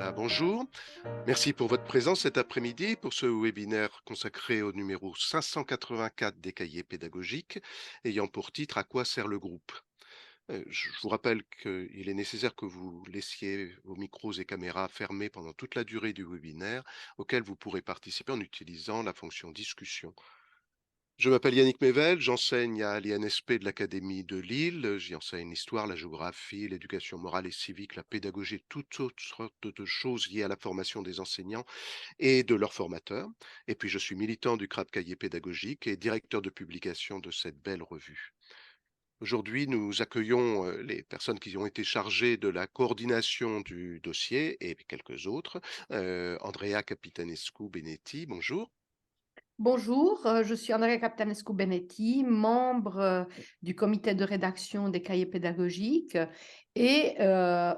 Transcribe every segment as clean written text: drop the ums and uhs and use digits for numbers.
Voilà, bonjour. Merci pour votre présence cet après-midi pour ce webinaire consacré au numéro 584 des cahiers pédagogiques, ayant pour titre «À quoi sert le groupe?». Je vous rappelle qu'il est nécessaire que vous laissiez vos micros et caméras fermés pendant toute la durée du webinaire, auquel vous pourrez participer en utilisant la fonction discussion. Je m'appelle Yannick Mével, j'enseigne à l'INSP de l'Académie de Lille. J'y enseigne l'histoire, la géographie, l'éducation morale et civique, la pédagogie, toutes autres sortes de choses liées à la formation des enseignants et de leurs formateurs. Et puis je suis militant du CRAP Cahier pédagogique et directeur de publication de cette belle revue. Aujourd'hui, nous accueillons les personnes qui ont été chargées de la coordination du dossier et quelques autres. Andrea Capitanescu Benetti, bonjour. Bonjour, je suis Andrea Capitanescu-Benetti, membre du comité de rédaction des cahiers pédagogiques et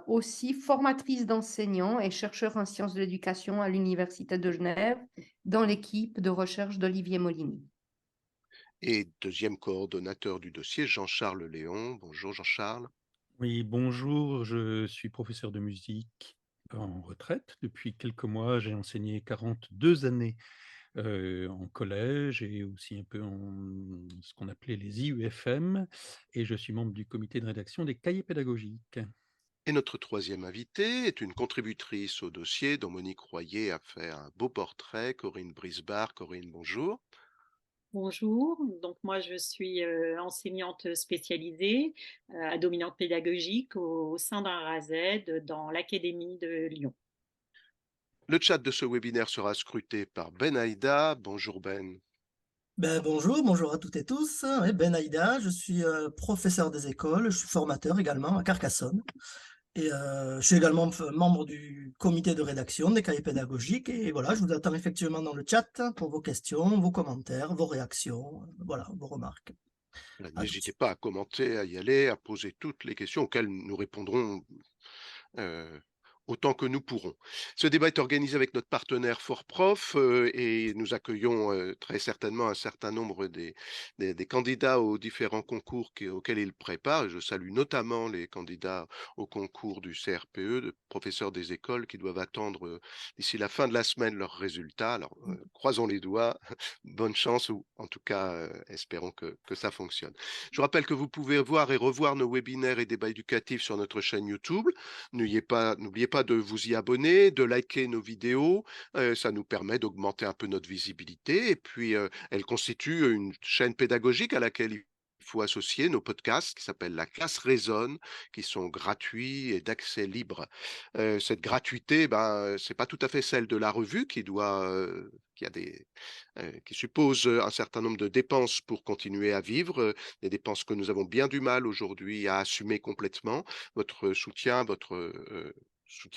aussi formatrice d'enseignants et chercheur en sciences de l'éducation à l'Université de Genève dans l'équipe de recherche d'Olivier Molini. Et deuxième coordonnateur du dossier, Jean-Charles Léon. Bonjour Jean-Charles. Oui, bonjour, je suis professeur de musique en retraite. Depuis quelques mois, j'ai enseigné 42 années en collège et aussi un peu en ce qu'on appelait les IUFM et je suis membre du comité de rédaction des cahiers pédagogiques. Et notre troisième invitée est une contributrice au dossier dont Monique Royer a fait un beau portrait, Corinne Brisbard. Corinne, bonjour. Bonjour, donc moi je suis enseignante spécialisée à dominante pédagogique au sein d'un RASED dans l'Académie de Lyon. Le chat de ce webinaire sera scruté par Ben Aïda. Bonjour Ben. Bonjour à toutes et tous. Ouais, Ben Aïda, je suis professeur des écoles, je suis formateur également à Carcassonne. Et je suis également membre du comité de rédaction des cahiers pédagogiques. Et voilà, je vous attends effectivement dans le chat pour vos questions, vos commentaires, vos réactions, voilà, vos remarques. Voilà, À tout de n'hésitez suite. pas à commenter, à y aller, à poser toutes les questions auxquelles nous répondrons euh, autant que nous pourrons. Ce débat est organisé avec notre partenaire FortProf et nous accueillons très certainement un certain nombre des candidats aux différents concours auxquels ils préparent. Je salue notamment les candidats au concours du CRPE, de professeurs des écoles, qui doivent attendre d'ici la fin de la semaine leurs résultats. Alors, croisons les doigts, bonne chance ou en tout cas, espérons que ça fonctionne. Je vous rappelle que vous pouvez voir et revoir nos webinaires et débats éducatifs sur notre chaîne YouTube. N'oubliez pas de vous y abonner, de liker nos vidéos. Ça nous permet d'augmenter un peu notre visibilité. Et puis, elle constitue une chaîne pédagogique à laquelle il faut associer nos podcasts qui s'appellent La Classe Résonne, qui sont gratuits et d'accès libre. Cette gratuité, ben, c'est pas tout à fait celle de la revue qui suppose un certain nombre de dépenses pour continuer à vivre, des dépenses que nous avons bien du mal aujourd'hui à assumer complètement. Votre soutien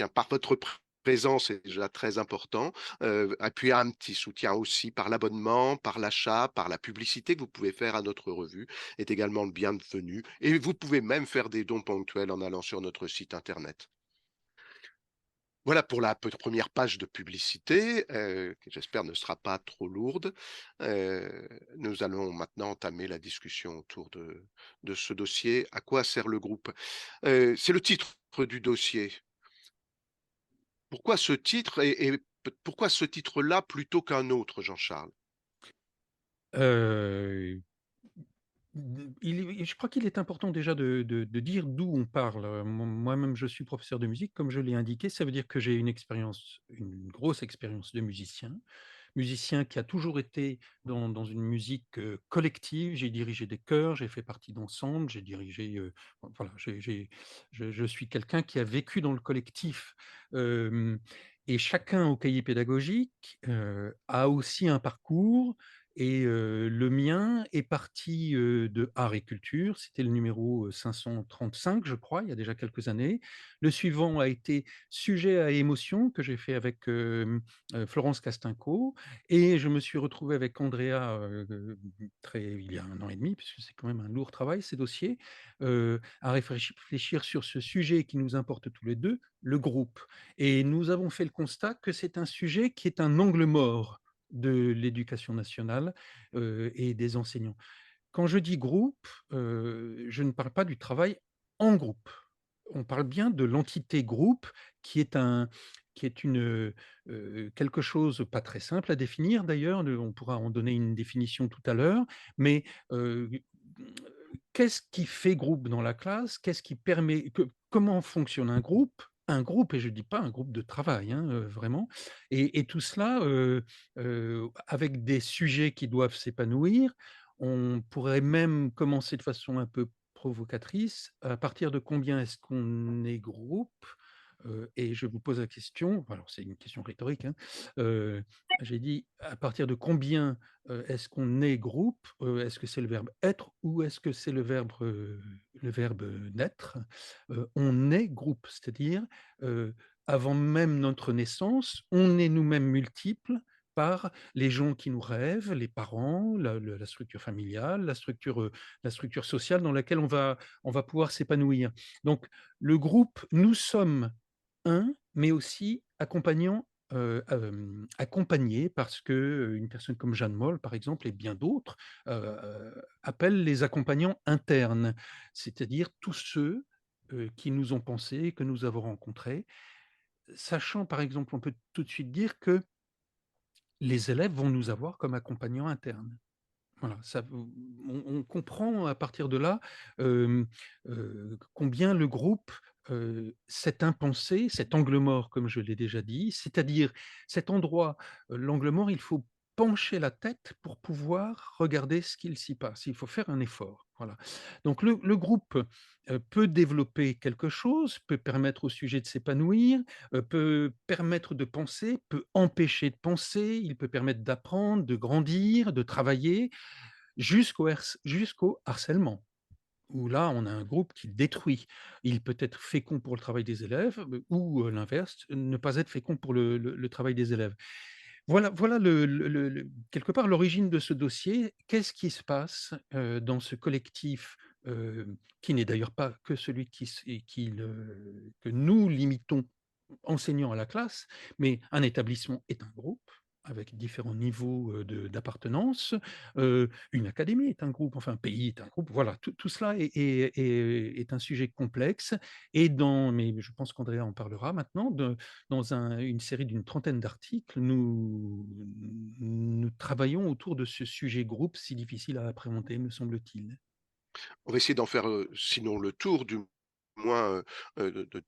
par votre présence est déjà très important. Et puis un petit soutien aussi par l'abonnement, par l'achat, par la publicité que vous pouvez faire à notre revue est également le bienvenu. Et vous pouvez même faire des dons ponctuels en allant sur notre site internet. Voilà pour la première page de publicité, qui j'espère ne sera pas trop lourde. Nous allons maintenant entamer la discussion autour de ce dossier. À quoi sert le groupe? C'est le titre du dossier. Pourquoi ce titre pourquoi ce titre-là plutôt qu'un autre, Jean-Charles? Euh, je crois qu'il est important déjà de dire d'où on parle. Moi-même, je suis professeur de musique, comme je l'ai indiqué, ça veut dire que j'ai une grosse expérience de musicien qui a toujours été dans une musique collective. J'ai dirigé des chœurs, j'ai fait partie d'ensembles, j'ai dirigé. Voilà, je suis quelqu'un qui a vécu dans le collectif. Euh, et chacun au cahier pédagogique a aussi un parcours et le mien est parti, de art et culture. C'était le numéro 535, je crois, il y a déjà quelques années. Le suivant a été sujet à émotion que j'ai fait avec, Florence Castinco et je me suis retrouvé avec Andrea, il y a 1 an et demi, puisque c'est quand même un lourd travail ces dossiers, à réfléchir sur ce sujet qui nous importe tous les 2, le groupe. Et nous avons fait le constat que c'est un sujet qui est un angle mort de l'éducation nationale, et des enseignants. Quand je dis groupe, je ne parle pas du travail en groupe. On parle bien de l'entité groupe qui est est quelque chose pas très simple à définir d'ailleurs, on pourra en donner une définition tout à l'heure, mais heu, qu'est-ce qui fait groupe dans la classe? Qu'est-ce qui permet comment fonctionne un groupe? Un groupe, et je ne dis pas un groupe de travail, hein, vraiment, et tout cela, avec des sujets qui doivent s'épanouir. On pourrait même commencer de façon un peu provocatrice. À partir de combien est-ce qu'on est groupe? Et je vous pose la question, alors c'est une question rhétorique, hein, heu, j'ai dit: «À partir de combien, est-ce qu'on est groupe?» Est-ce que c'est le verbe être ou est-ce que c'est le verbe, naître? On est groupe, c'est-à-dire, avant même notre naissance, on est nous-mêmes multiples par les gens qui nous rêvent, les parents, la structure familiale, la structure sociale dans laquelle on va pouvoir s'épanouir. Donc le groupe, nous sommes un, mais aussi accompagné parce que, une personne comme Jeanne Moll, par exemple, et bien d'autres, appellent les accompagnants internes, c'est-à-dire tous ceux, qui nous ont pensé, que nous avons rencontrés. Sachant, par exemple, on peut tout de suite dire que les élèves vont nous avoir comme accompagnants internes. Voilà, ça on comprend à partir de là, combien le groupe, cet impensé, cet angle mort comme je l'ai déjà dit, c'est-à-dire cet endroit, l'angle mort, il faut pencher la tête pour pouvoir regarder ce qu'il s'y passe. Il faut faire un effort, voilà. Donc le groupe, peut développer quelque chose, peut permettre au sujet de s'épanouir, peut permettre de penser, peut empêcher de penser, il peut permettre d'apprendre, de grandir, de travailler. Jusqu'au harcèlement, où là, on a un groupe qui détruit. Il peut être fécond pour le travail des élèves, ou l'inverse, ne pas être fécond pour le travail des élèves. Voilà quelque part l'origine de ce dossier. Qu'est-ce qui se passe, dans ce collectif, qui n'est d'ailleurs pas que celui que nous limitons enseignants à la classe, mais un établissement est un groupe avec différents niveaux, d'appartenance, une académie est un groupe, enfin un pays est un groupe. Voilà, tout cela est un sujet complexe, et mais je pense qu'Andrea en parlera maintenant, dans une série d'une trentaine d'articles, nous travaillons autour de ce sujet groupe si difficile à appréhender, me semble-t-il. On va essayer d'en faire, sinon le tour, du moins, de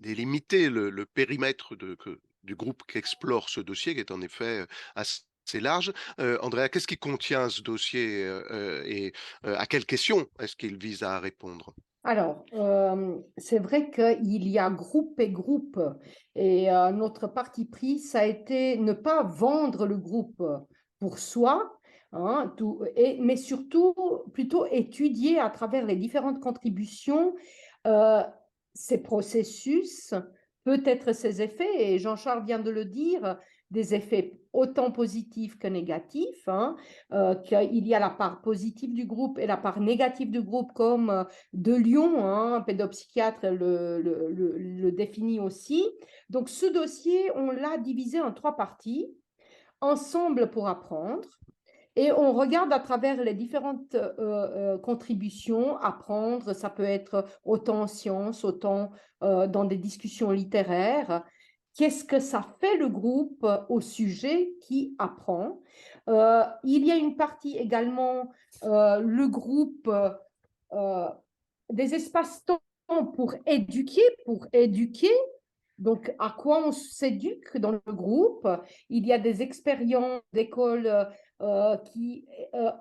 délimiter le périmètre du groupe qu'explore ce dossier, qui est en effet, assez large. Andrea, qu'est-ce qui contient ce dossier, et à quelles questions est-ce qu'il vise à répondre? Alors, c'est vrai qu'il y a groupe et groupe, et notre parti pris, ça a été ne pas vendre le groupe pour soi, hein, mais surtout plutôt étudier à travers les différentes contributions euh, ces processus, peut-être ses effets, et Jean-Charles vient de le dire, des effets autant positifs que négatifs, hein, qu'il y a la part positive du groupe et la part négative du groupe, comme de Lyon, hein, un pédopsychiatre le définit aussi. Donc ce dossier, on l'a divisé en 3 parties: ensemble pour apprendre, et on regarde à travers les différentes contributions. Apprendre, ça peut être autant en sciences, autant dans des discussions littéraires. Qu'est-ce que ça fait le groupe au sujet qui apprend? Il y a une partie également, le groupe, des espaces-temps pour éduquer. Donc, à quoi on s'éduque dans le groupe? Il y a des expériences d'écoles qui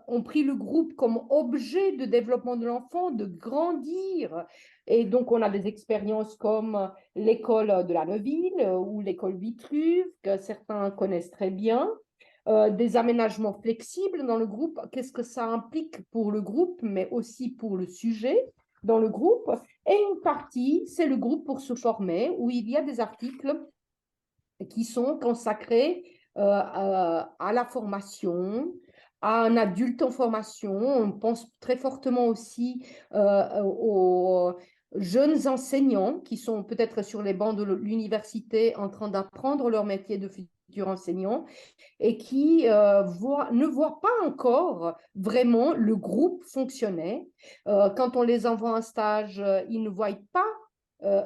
ont pris le groupe comme objet de développement de l'enfant, de grandir. Et donc, on a des expériences comme l'école de la Neuville ou l'école Vitruve, que certains connaissent très bien. Des aménagements flexibles dans le groupe. Qu'est-ce que ça implique pour le groupe, mais aussi pour le sujet dans le groupe? Et une partie, c'est le groupe pour se former, où il y a des articles qui sont consacrés à la formation, à un adulte en formation. On pense très fortement aussi aux jeunes enseignants qui sont peut-être sur les bancs de l'université en train d'apprendre leur métier de futur enseignant, et qui ne voient pas encore vraiment le groupe fonctionner. Quand on les envoie en stage, ils ne voient pas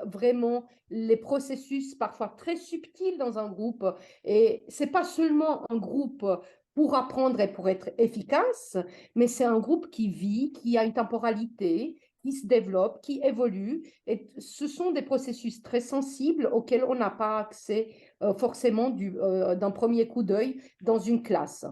vraiment les processus parfois très subtils dans un groupe. Et c'est pas seulement un groupe pour apprendre et pour être efficace, mais c'est un groupe qui vit, qui a une temporalité, qui se développe, qui évolue. Et ce sont des processus très sensibles auxquels on n'a pas accès forcément d'un premier coup d'œil dans une classe.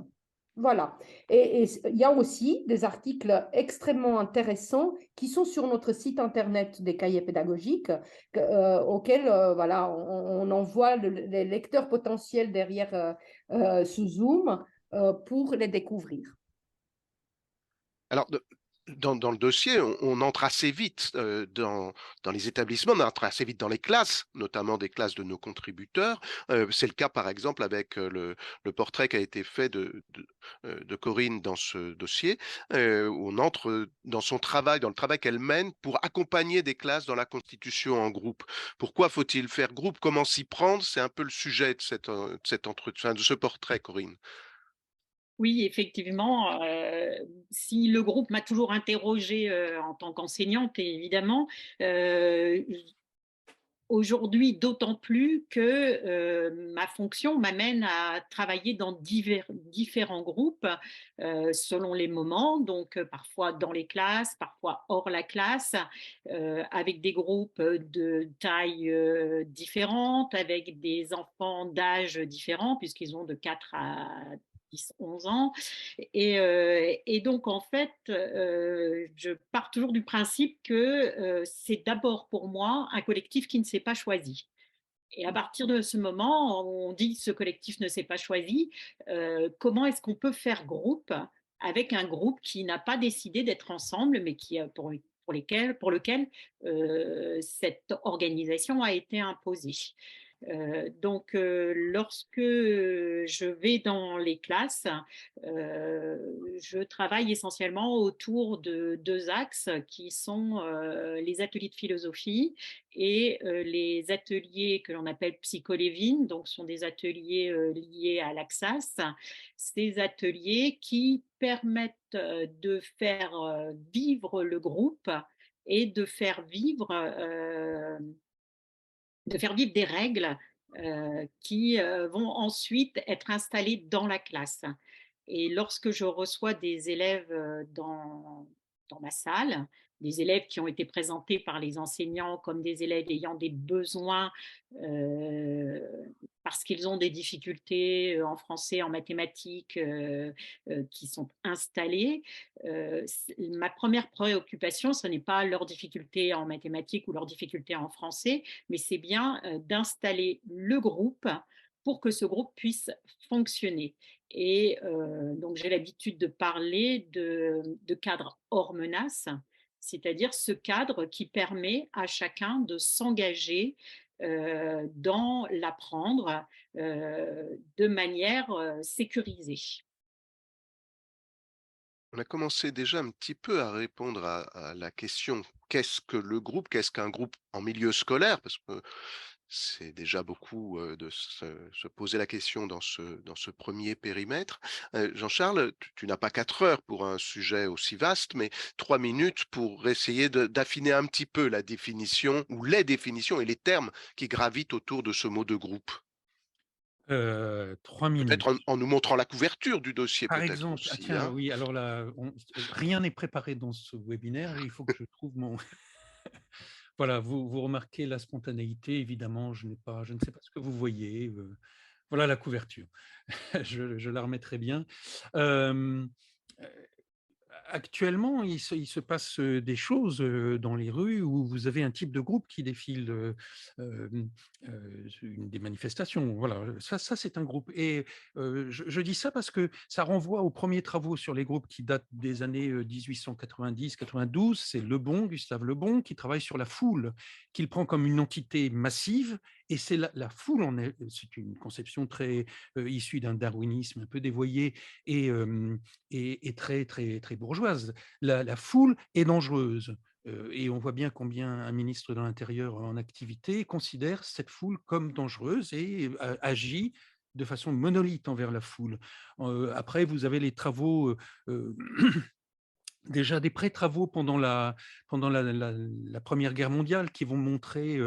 Voilà. Et il y a aussi des articles extrêmement intéressants qui sont sur notre site internet des cahiers pédagogiques, auxquels voilà, on envoie les lecteurs potentiels derrière sous Zoom pour les découvrir. Alors, dans le dossier, on entre assez vite dans les établissements, on entre assez vite dans les classes, notamment des classes de nos contributeurs. C'est le cas, par exemple, avec le portrait qui a été fait de Corinne dans ce dossier, où on entre dans son travail, dans le travail qu'elle mène pour accompagner des classes dans la constitution en groupe. Pourquoi faut-il faire groupe? Comment s'y prendre? C'est un peu le sujet de cet entretien, de ce portrait, Corinne. Oui, effectivement, si le groupe m'a toujours interrogée, en tant qu'enseignante, évidemment, aujourd'hui, d'autant plus que ma fonction m'amène à travailler dans différents groupes selon les moments, donc parfois dans les classes, parfois hors la classe, avec des groupes de taille différentes, avec des enfants d'âge différents, puisqu'ils ont de 4 à 10, 11 ans. Et donc, en fait, je pars toujours du principe que c'est d'abord pour moi un collectif qui ne s'est pas choisi. Et à partir de ce moment, on dit ce collectif ne s'est pas choisi, comment est-ce qu'on peut faire groupe avec un groupe qui n'a pas décidé d'être ensemble, mais qui, pour lequel cette organisation a été imposée. Donc, lorsque je vais dans les classes, je travaille essentiellement autour de deux axes qui sont les ateliers de philosophie et les ateliers que l'on appelle psycholévine, donc ce sont des ateliers liés à l'Axas. Ces ateliers qui permettent de faire vivre le groupe et de faire vivre des règles qui vont ensuite être installées dans la classe. Et lorsque je reçois des élèves dans ma salle, des élèves qui ont été présentés par les enseignants comme des élèves ayant des besoins euh, parce qu'ils ont des difficultés en français, en mathématiques qui sont installées, ma première préoccupation, ce n'est pas leurs difficultés en mathématiques ou leurs difficultés en français, mais c'est bien d'installer le groupe pour que ce groupe puisse fonctionner. Et donc, j'ai l'habitude de parler de cadre hors menace, c'est-à-dire ce cadre qui permet à chacun de s'engager dans l'apprendre de manière sécurisée. On a commencé déjà un petit peu à répondre à la question: qu'est-ce que le groupe? Qu'est-ce qu'un groupe en milieu scolaire? Parce que c'est déjà beaucoup, de se poser la question dans ce 1er périmètre. Jean-Charles, tu n'as pas 4 heures pour un sujet aussi vaste, mais 3 minutes pour essayer d'affiner un petit peu la définition ou les définitions et les termes qui gravitent autour de ce mot de groupe. 3 Peut-être minutes. en nous montrant la couverture du dossier, Par peut-être exemple, aussi, tiens, hein? oui, alors là, rien n'est préparé dans ce webinaire, il faut que je trouve mon voilà, vous remarquez la spontanéité, évidemment, je ne sais pas ce que vous voyez, voilà la couverture. Je la remettrai bien. Hem, Actuellement, il se passe, des choses, dans les rues où vous avez un type de groupe qui défile, des manifestations, voilà, ça c'est un groupe et je dis ça parce que ça renvoie aux premiers travaux sur les groupes qui datent des années, 1890-92. C'est Lebon, Gustave Lebon, qui travaille sur la foule, qu'il prend comme une entité massive et c'est la foule en elle c'est une conception très, issue d'un darwinisme un peu dévoyé et et très, très, très bourgeoise. La foule est dangereuse, et on voit bien combien un ministre de l'intérieur en activité considère cette foule comme dangereuse et agit de façon monolithe envers la foule. Après, vous avez les travaux, déjà des pré-travaux pendant la Première Guerre mondiale qui vont montrer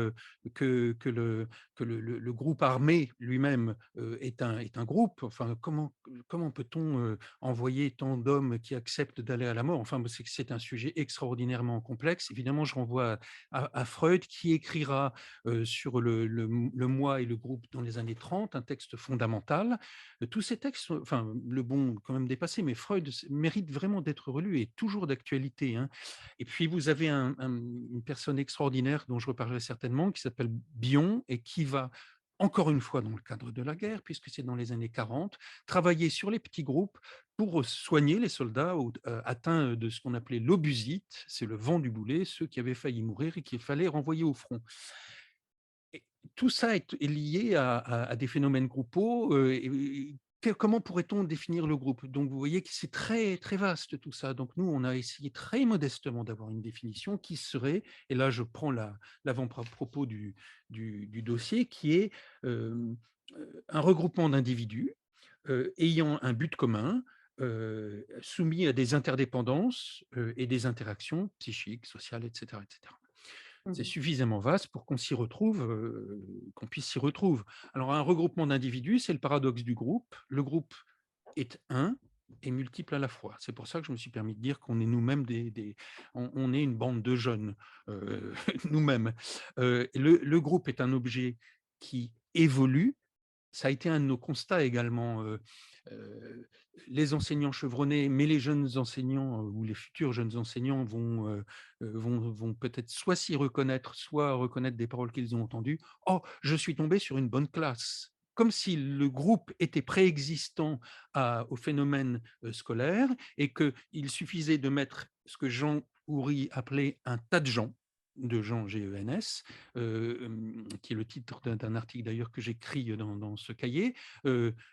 que le groupe armé lui-même est un groupe. Enfin, comment peut-on envoyer tant d'hommes qui acceptent d'aller à la mort? Enfin, c'est un sujet extraordinairement complexe. Évidemment, je renvoie à Freud qui écrira sur le moi et le groupe dans les années 30, un texte fondamental. Tous ces textes, enfin, le bon quand même dépassé, mais Freud mérite vraiment d'être relu et toujours d'actualité, hein. Et puis vous avez une personne extraordinaire dont je reparlerai certainement, qui s'appelle Bion et qui va encore une fois dans le cadre de la guerre, puisque c'est dans les années 40, travailler sur les petits groupes pour soigner les soldats atteints de ce qu'on appelait l'obusite, c'est le vent du boulet, ceux qui avaient failli mourir et qu'il fallait renvoyer au front. Et tout ça est lié à des phénomènes groupaux. Comment pourrait-on définir le groupe? Donc, vous voyez que c'est très, très vaste tout ça. Donc, nous, on a essayé très modestement d'avoir une définition qui serait, et là, je prends l'avant-propos du dossier, qui est un regroupement d'individus ayant un but commun, soumis à des interdépendances et des interactions psychiques, sociales, etc., etc. C'est suffisamment vaste pour qu'on s'y retrouve, qu'on puisse s'y retrouver. Alors, un regroupement d'individus, c'est le paradoxe du groupe. Le groupe est un et multiple à la fois. C'est pour ça que je me suis permis de dire qu'on est nous-mêmes on est une bande de jeunes, nous-mêmes. Le groupe est un objet qui évolue. Ça a été un de nos constats également. Les enseignants chevronnés, mais les jeunes enseignants ou les futurs jeunes enseignants vont peut-être soit s'y reconnaître, soit reconnaître des paroles qu'ils ont entendues. « Oh, je suis tombé sur une bonne classe !» Comme si le groupe était préexistant au phénomène scolaire et qu'il suffisait de mettre ce que Jean Houry appelait un tas de gens GENS, qui est le titre d'un article d'ailleurs que j'écris dans ce cahier,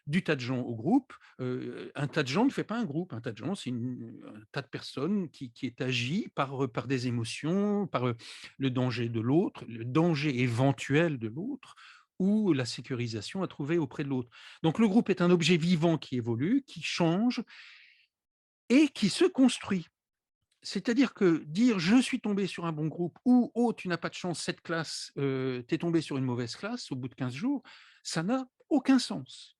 du tas de gens au groupe. Un tas de gens ne fait pas un groupe, un tas de gens, c'est un tas de personnes qui est agi par des émotions, par le danger de l'autre, le danger éventuel de l'autre, ou la sécurisation à trouver auprès de l'autre. Donc le groupe est un objet vivant qui évolue, qui change et qui se construit. C'est-à-dire que dire je suis tombé sur un bon groupe ou oh tu n'as pas de chance, cette classe, tu es tombé sur une mauvaise classe au bout de 15 jours, ça n'a aucun sens.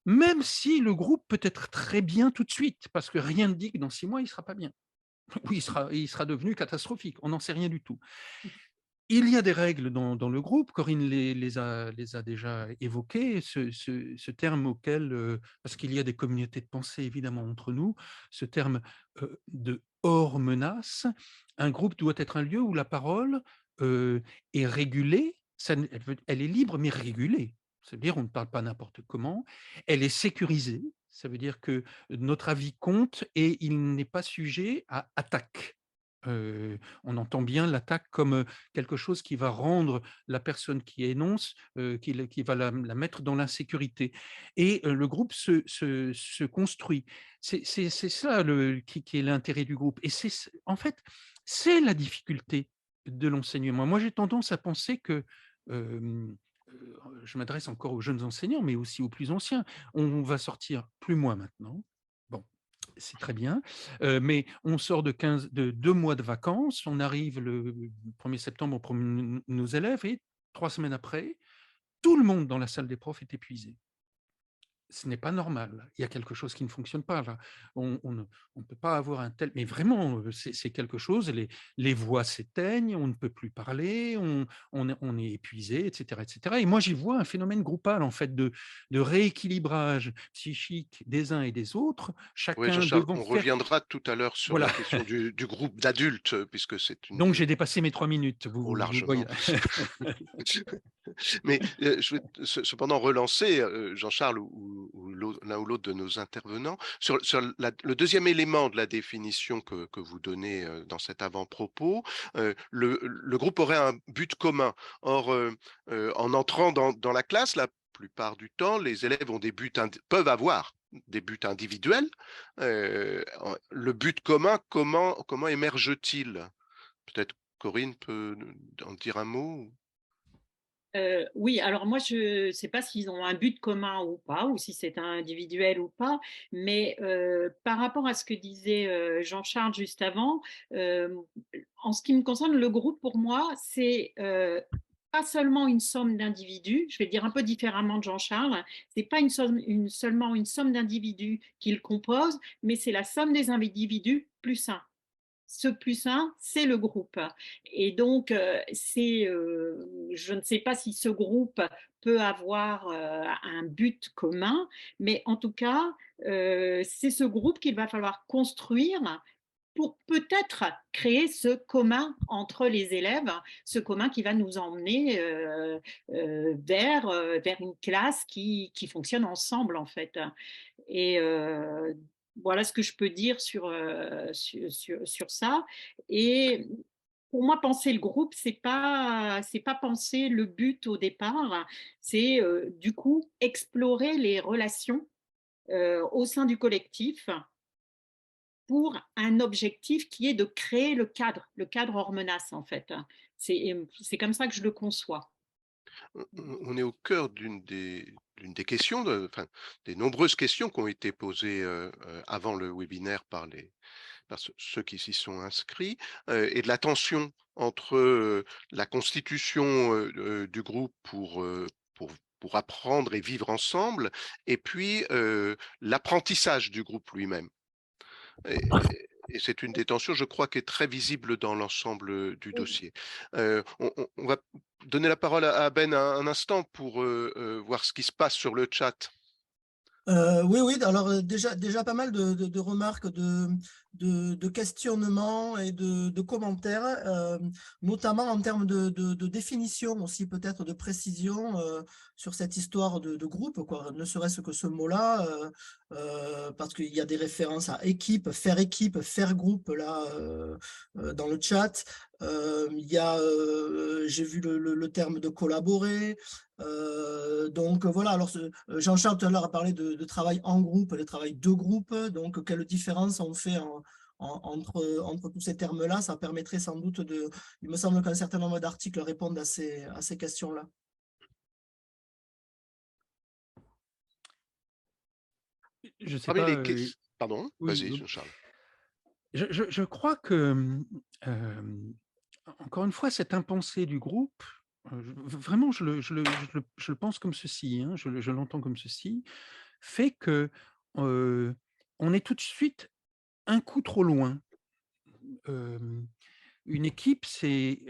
Même si le groupe peut être très bien tout de suite, parce que rien ne dit que dans 6 mois il ne sera pas bien. Oui, il sera devenu catastrophique, on n'en sait rien du tout. Il y a des règles dans le groupe, Corinne les a déjà évoquées, ce terme auquel, parce qu'il y a des communautés de pensée évidemment entre nous, ce terme de hors menace. Un groupe doit être un lieu où la parole est régulée, elle est libre mais régulée. C'est-à-dire on ne parle pas n'importe comment, elle est sécurisée, ça veut dire que notre avis compte et il n'est pas sujet à attaque. On entend bien l'attaque comme quelque chose qui va rendre la personne qui énonce, qui va la mettre dans l'insécurité. Et le groupe se construit. C'est ça qui est l'intérêt du groupe. Et en fait, c'est la difficulté de l'enseignement. Moi, j'ai tendance à penser que, je m'adresse encore aux jeunes enseignants, mais aussi aux plus anciens, on va sortir, plus moi maintenant, bon, c'est très bien, mais on sort de 2 mois de vacances, on arrive le 1er septembre, on promène nos élèves et 3 semaines après, tout le monde dans la salle des profs est épuisé. Ce n'est pas normal. Il y a quelque chose qui ne fonctionne pas là. On ne peut pas avoir un tel mais vraiment, c'est quelque chose, les voix s'éteignent, on ne peut plus parler, on est épuisé et cetera et cetera et moi, j'y vois un phénomène groupal en fait de rééquilibrage psychique des uns et des autres, Oui, chacun Jean-Charles, devant on faire reviendra tout à l'heure sur la voilà. question du groupe d'adultes, puisque c'est Donc une j'ai dépassé mes 3 minutes, oh vous largement. voyez? Mais je vais cependant relancer, Jean-Charles ou l'un ou l'autre de nos intervenants sur le deuxième élément de la définition que vous donnez dans cet avant-propos. Le groupe aurait un but commun. Or, en entrant dans la classe, la plupart du temps, les élèves ont peuvent avoir des buts individuels. Le but commun, comment émerge-t-il? Peut-être Corinne peut en dire un mot? Oui, alors moi, je ne sais pas s'ils ont un but commun ou pas, ou si c'est individuel ou pas, mais par rapport à ce que disait Jean-Charles juste avant, euh, en ce qui me concerne, le groupe, pour moi, c'est pas seulement une somme d'individus, je vais le dire un peu différemment de Jean-Charles, c'est pas seulement une somme d'individus qui le composent, mais c'est la somme des individus plus un. Ce plus un, c'est le groupe. Et donc, je ne sais pas si ce groupe peut avoir un but commun, mais en tout cas, c'est ce groupe qu'il va falloir construire pour peut-être créer ce commun entre les élèves, ce commun qui va nous emmener vers une classe qui fonctionne ensemble, en fait. Et voilà ce que je peux dire sur ça. Et pour moi, penser le groupe, c'est pas penser le but au départ, c'est du coup explorer les relations au sein du collectif pour un objectif qui est de créer le cadre hors menace en fait. C'est comme ça que je le conçois. On est au cœur d'une des questions, enfin, des nombreuses questions qui ont été posées avant le webinaire par ceux qui s'y sont inscrits, et de la tension entre la constitution du groupe pour, pour apprendre et vivre ensemble, et puis l'apprentissage du groupe lui-même. Et c'est une des tensions, je crois, qui est très visible dans l'ensemble du dossier. On va donner la parole à Ben un instant pour voir ce qui se passe sur le chat. Oui, oui, alors déjà pas mal de remarques, de questionnements et de commentaires, notamment en termes de définition aussi, peut-être de précision sur cette histoire de groupe, quoi, ne serait-ce que ce mot-là, parce qu'il y a des références à équipe, faire groupe, là, dans le chat. Il y a, j'ai vu le terme de collaborer. Donc voilà, alors Jean-Charles tout à l'heure a parlé de travail en groupe, de travail de groupe, donc quelle différence on fait entre tous ces termes-là, ça permettrait sans doute il me semble qu'un certain nombre d'articles répondent à ces questions-là. Je sais Parmi pas. Pardon, Oui, vas-y, Jean-Charles. je crois que, encore une fois, cette impensée du groupe, vraiment, je le pense comme ceci, hein, je l'entends comme ceci, fait que on est tout de suite un coup trop loin. Une équipe, c'est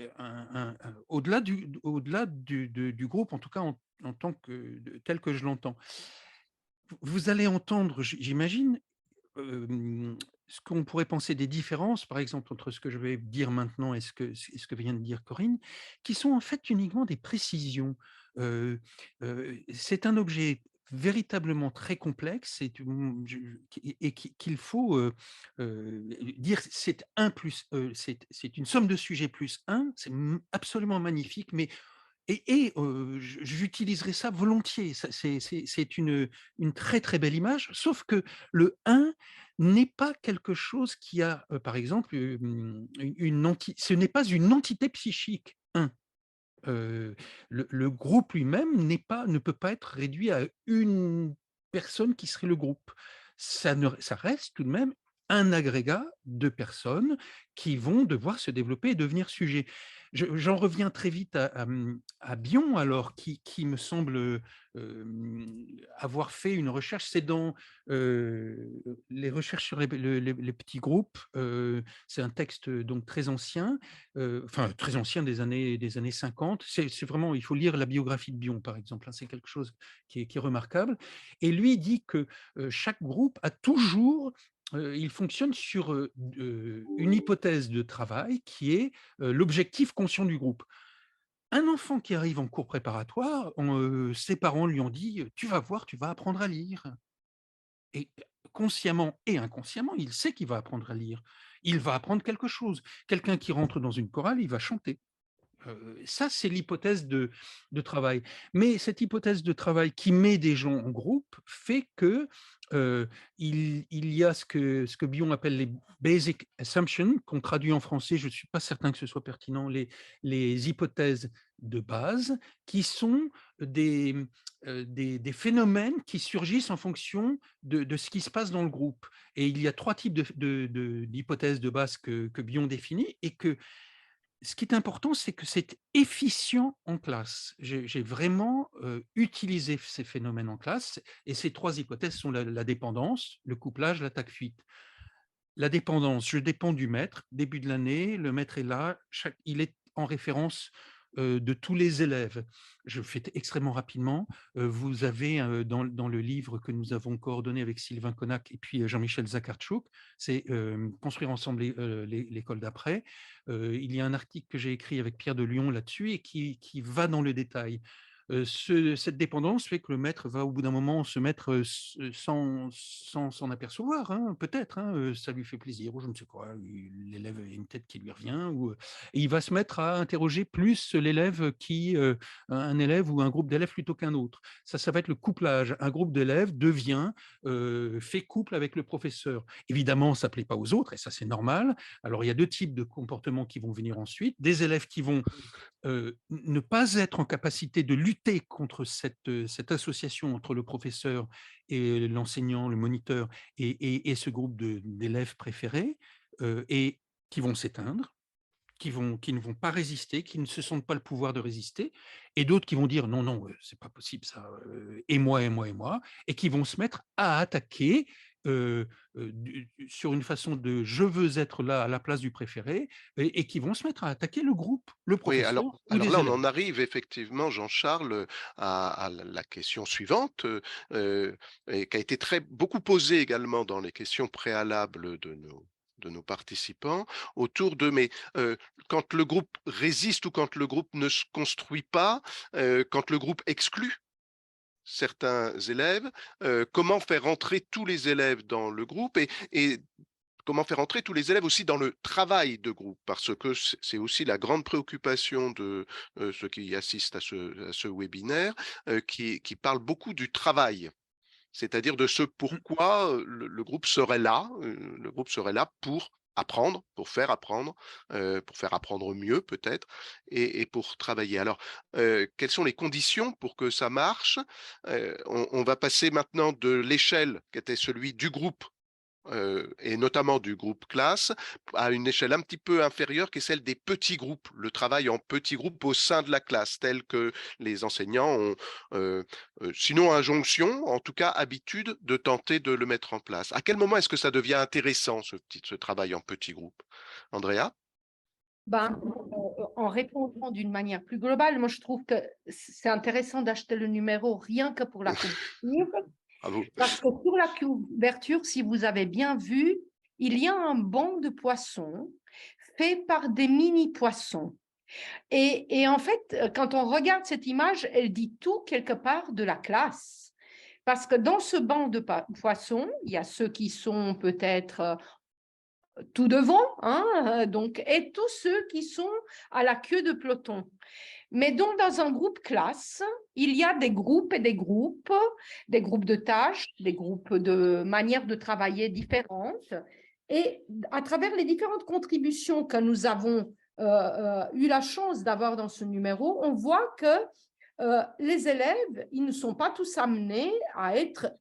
au-delà du groupe, en tout cas en tant que tel que je l'entends. Vous allez entendre, j'imagine, ce qu'on pourrait penser des différences, par exemple, entre ce que je vais dire maintenant et ce que vient de dire Corinne, qui sont en fait uniquement des précisions. C'est un objet véritablement très complexe et qu'il faut dire c'est un plus, c'est une somme de sujets plus un, c'est absolument magnifique, mais j'utiliserai ça volontiers. C'est une très, très belle image, sauf que le 1 n'est pas quelque chose qui a, par exemple, ce n'est pas une entité psychique, 1. Le groupe lui-même ne peut pas être réduit à une personne qui serait le groupe. Ça reste tout de même un agrégat de personnes qui vont devoir se développer et devenir sujets. J'en reviens très vite à Bion, alors, qui me semble avoir fait une recherche. C'est dans les recherches sur les petits groupes. C'est un texte donc très ancien, enfin très ancien, des années 50. C'est vraiment, il faut lire la biographie de Bion, par exemple, hein, c'est quelque chose qui est remarquable. Et lui dit que chaque groupe a toujours il fonctionne sur une hypothèse de travail qui est l'objectif conscient du groupe. Un enfant qui arrive en cours préparatoire, ses parents lui ont dit « Tu vas voir, tu vas apprendre à lire ». Et consciemment et inconsciemment, il sait qu'il va apprendre à lire. Il va apprendre quelque chose. Quelqu'un qui rentre dans une chorale, il va chanter. Ça, c'est l'hypothèse de travail. Mais cette hypothèse de travail qui met des gens en groupe fait que il y a ce que Bion appelle les basic assumptions, qu'on traduit en français, je ne suis pas certain que ce soit pertinent, les hypothèses de base, qui sont des phénomènes qui surgissent en fonction de ce qui se passe dans le groupe. Et il y a 3 types d'hypothèses de base que Bion définit, et que ce qui est important, c'est que c'est efficient en classe. J'ai vraiment utilisé ces phénomènes en classe, et ces 3 hypothèses sont la dépendance, le couplage, l'attaque-fuite. La dépendance, je dépends du maître. Début de l'année, le maître est là, il est en référence de tous les élèves. Je fais extrêmement rapidement. Vous avez dans le livre que nous avons coordonné avec Sylvain Connac et puis Jean-Michel Zakhartchouk, c'est Construire ensemble l'école d'après. Il y a un article que j'ai écrit avec Pierre de Lyon là-dessus et qui va dans le détail. Cette dépendance fait que le maître va au bout d'un moment se mettre sans s'en apercevoir, hein, peut-être, hein, ça lui fait plaisir, ou je ne sais quoi, l'élève a une tête qui lui revient, et il va se mettre à interroger plus l'élève un élève ou un groupe d'élèves plutôt qu'un autre. Ça va être le couplage. Un groupe d'élèves fait couple avec le professeur. Évidemment, ça ne plaît pas aux autres, et ça c'est normal. Alors il y a 2 types de comportements qui vont venir ensuite. Des élèves qui vont ne pas être en capacité de lutter contre cette association entre le professeur et l'enseignant, le moniteur, et ce groupe d'élèves préférés, et qui vont s'éteindre, qui ne vont pas résister, qui ne se sentent pas le pouvoir de résister, et d'autres qui vont dire non, non, c'est pas possible ça, et moi, et moi, et moi, et qui vont se mettre à attaquer sur une façon de je veux être là à la place du préféré, et qui vont se mettre à attaquer le groupe, le Oui, professeur ou alors des là, on élèves. en arrive effectivement, Jean-Charles, à la question suivante, et qui a été beaucoup posée également dans les questions préalables de nos participants, autour de mais quand le groupe résiste ou quand le groupe ne se construit pas, quand le groupe exclut certains élèves, comment faire entrer tous les élèves dans le groupe, et comment faire entrer tous les élèves aussi dans le travail de groupe? Parce que c'est aussi la grande préoccupation de ceux qui assistent à ce webinaire, qui parle beaucoup du travail. C'est-à-dire de ce pourquoi le groupe serait là. Le groupe serait là pour apprendre, pour faire apprendre mieux peut-être, et pour travailler. Alors, quelles sont les conditions pour que ça marche? On va passer maintenant de l'échelle qui était celui du groupe, et notamment du groupe classe, à une échelle un petit peu inférieure qui est celle des petits groupes, le travail en petits groupes au sein de la classe, tel que les enseignants ont, sinon injonction, en tout cas habitude de tenter de le mettre en place. À quel moment est-ce que ça devient intéressant, ce travail en petits groupes? Andrea? Ben, en répondant d'une manière plus globale, moi je trouve que c'est intéressant d'acheter le numéro rien que pour la couverture, Bravo. parce que sur la couverture, si vous avez bien vu, il y a un banc de poissons fait par des mini-poissons. Et en fait, quand on regarde cette image, elle dit tout quelque part de la classe. Parce que dans ce banc de poissons, il y a ceux qui sont peut-être tout devant, hein, donc, et tous ceux qui sont à la queue de peloton. Mais donc, dans un groupe classe, il y a des groupes et des groupes de tâches, des groupes de manières de travailler différentes. Et à travers les différentes contributions que nous avons eu la chance d'avoir dans ce numéro, on voit que les élèves, ils ne sont pas tous amenés à être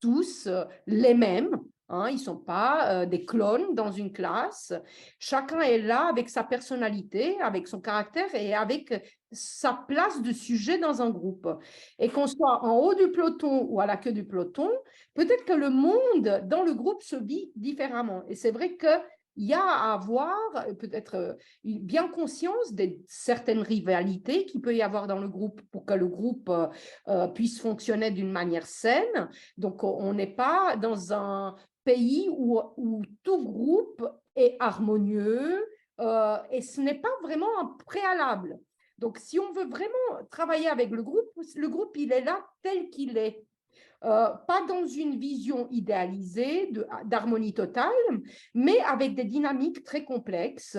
tous les mêmes. Hein, ils ne sont pas des clones dans une classe. Chacun est là avec sa personnalité, avec son caractère et avec sa place de sujet dans un groupe. Et qu'on soit en haut du peloton ou à la queue du peloton, peut-être que le monde dans le groupe se vit différemment. Et c'est vrai que il y a à avoir peut-être bien conscience de certaines rivalités qu'il peut y avoir dans le groupe pour que le groupe puisse fonctionner d'une manière saine. Donc, on n'est pas dans un pays où tout groupe est harmonieux et ce n'est pas vraiment un préalable. Donc, si on veut vraiment travailler avec le groupe, il est là tel qu'il est. pas dans une vision idéalisée d'harmonie totale, mais avec des dynamiques très complexes,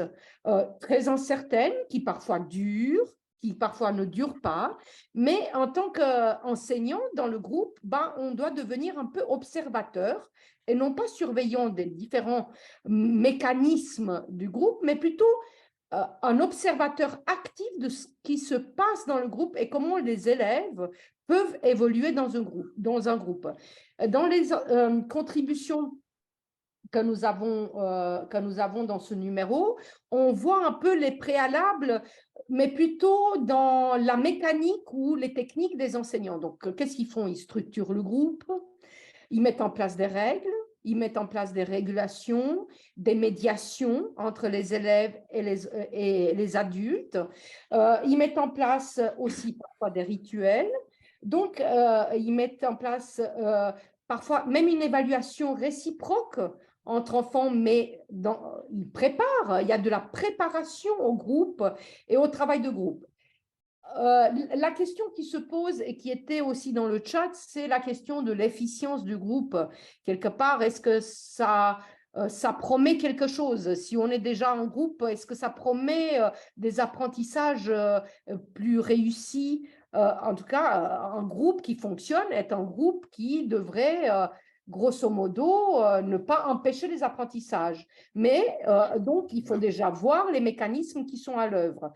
très incertaines, qui parfois durent, qui parfois ne durent pas. Mais en tant qu'enseignant dans le groupe, ben, on doit devenir un peu observateur et non pas surveillant des différents mécanismes du groupe, mais plutôt un observateur actif de ce qui se passe dans le groupe et comment les élèves peuvent évoluer dans un groupe. Dans les contributions que nous avons dans ce numéro, on voit un peu les préalables, mais plutôt dans la mécanique ou les techniques des enseignants. Donc, qu'est-ce qu'ils font? Ils structurent le groupe, ils mettent en place des règles, ils mettent en place des régulations, des médiations entre les élèves et les adultes. Ils mettent en place aussi parfois des rituels. Donc, ils mettent en place parfois même une évaluation réciproque entre enfants, mais ils préparent, il y a de la préparation au groupe et au travail de groupe. La question qui se pose et qui était aussi dans le chat, c'est la question de l'efficience du groupe. Quelque part, est-ce que ça promet quelque chose? Si on est déjà en groupe, est-ce que ça promet des apprentissages plus réussis? En tout cas, un groupe qui fonctionne est un groupe qui devrait, grosso modo, ne pas empêcher les apprentissages. Mais donc, il faut déjà voir les mécanismes qui sont à l'œuvre.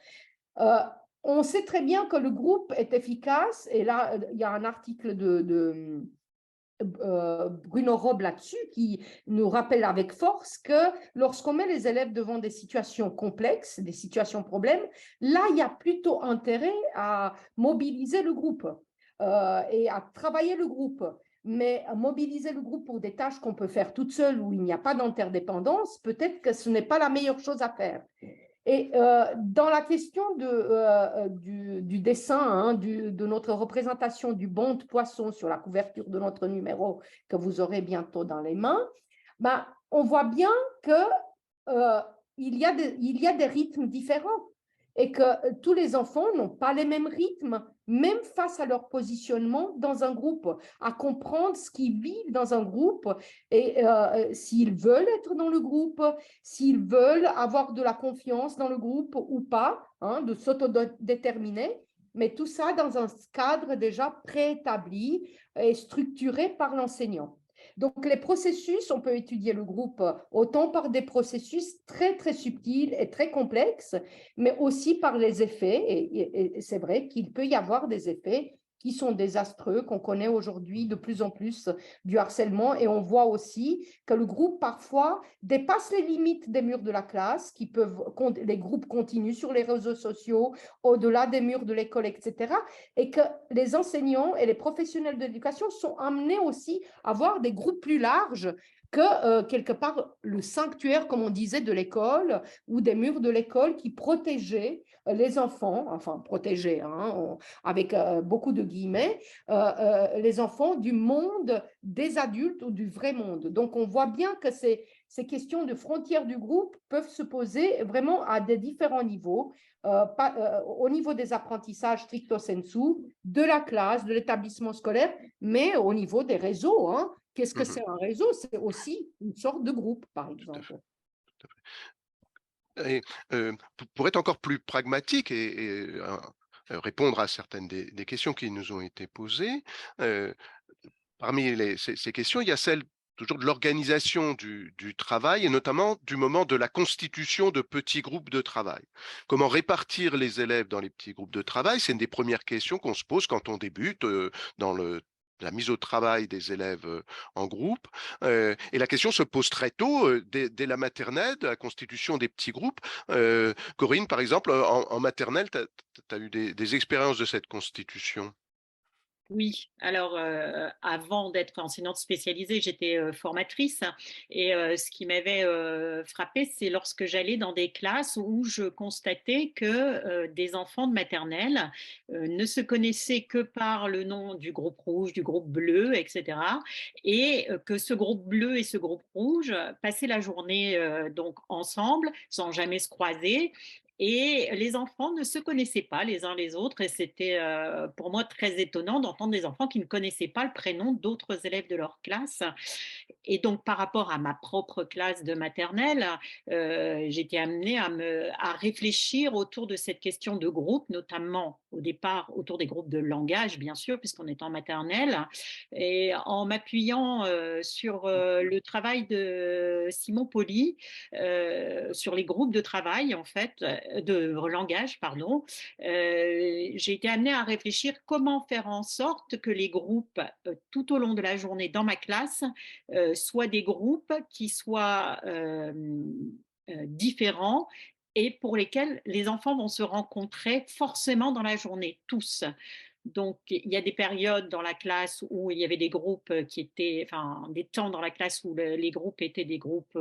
On sait très bien que le groupe est efficace, et là, il y a un article de Bruno Robb là-dessus qui nous rappelle avec force que lorsqu'on met les élèves devant des situations complexes, des situations problèmes, là, il y a plutôt intérêt à mobiliser le groupe et à travailler le groupe. Mais mobiliser le groupe pour des tâches qu'on peut faire toute seule où il n'y a pas d'interdépendance, peut-être que ce n'est pas la meilleure chose à faire. Et dans la question du dessin, hein, de notre représentation du banc de poisson sur la couverture de notre numéro que vous aurez bientôt dans les mains, ben, on voit bien qu'il y a des rythmes différents et que tous les enfants n'ont pas les mêmes rythmes, même face à leur positionnement dans un groupe, à comprendre ce qu'ils vivent dans un groupe et s'ils veulent être dans le groupe, s'ils veulent avoir de la confiance dans le groupe ou pas, hein, de s'autodéterminer, mais tout ça dans un cadre déjà préétabli et structuré par l'enseignant. Donc, les processus, on peut étudier le groupe autant par des processus très, très subtils et très complexes, mais aussi par les effets. Et c'est vrai qu'il peut y avoir des effets qui sont désastreux, qu'on connaît aujourd'hui de plus en plus du harcèlement. Et on voit aussi que le groupe, parfois, dépasse les limites des murs de la classe, les groupes continuent sur les réseaux sociaux, au-delà des murs de l'école, etc. Et que les enseignants et les professionnels de l'éducation sont amenés aussi à avoir des groupes plus larges que quelque part le sanctuaire, comme on disait, de l'école ou des murs de l'école qui protégeaient les enfants, enfin protégés, hein, avec beaucoup de guillemets, les enfants du monde des adultes ou du vrai monde. Donc on voit bien que ces questions de frontières du groupe peuvent se poser vraiment à des différents niveaux, au niveau des apprentissages stricto sensu, de la classe, de l'établissement scolaire, mais au niveau des réseaux, hein. Qu'est-ce que c'est un réseau? C'est aussi une sorte de groupe, par exemple. Tout à fait. Et pour être encore plus pragmatique et répondre à certaines des questions qui nous ont été posées, parmi ces questions, il y a celle toujours de l'organisation du travail et notamment du moment de la constitution de petits groupes de travail. Comment répartir les élèves dans les petits groupes de travail? C'est une des premières questions qu'on se pose quand on débute dans la mise au travail des élèves en groupe. Et la question se pose très tôt, dès la maternelle, de la constitution des petits groupes. Corinne, par exemple, en maternelle, tu as eu des expériences de cette constitution? Oui, alors avant d'être enseignante spécialisée, j'étais formatrice et ce qui m'avait frappée, c'est lorsque j'allais dans des classes où je constatais que des enfants de maternelle ne se connaissaient que par le nom du groupe rouge, du groupe bleu, etc. Et que ce groupe bleu et ce groupe rouge passaient la journée donc ensemble, sans jamais se croiser. Et les enfants ne se connaissaient pas les uns les autres et c'était pour moi très étonnant d'entendre des enfants qui ne connaissaient pas le prénom d'autres élèves de leur classe. Et donc par rapport à ma propre classe de maternelle, j'étais amenée à réfléchir autour de cette question de groupe, notamment au départ autour des groupes de langage, bien sûr, puisqu'on est en maternelle. Et en m'appuyant sur le travail de Simon Poli, sur les groupes de travail, en fait, de langage, pardon, j'ai été amenée à réfléchir comment faire en sorte que les groupes, tout au long de la journée dans ma classe, soient des groupes qui soient différents et pour lesquels les enfants vont se rencontrer forcément dans la journée, tous. Donc, il y a des périodes dans la classe où il y avait des groupes qui étaient, enfin, des temps dans la classe où les groupes étaient des groupes,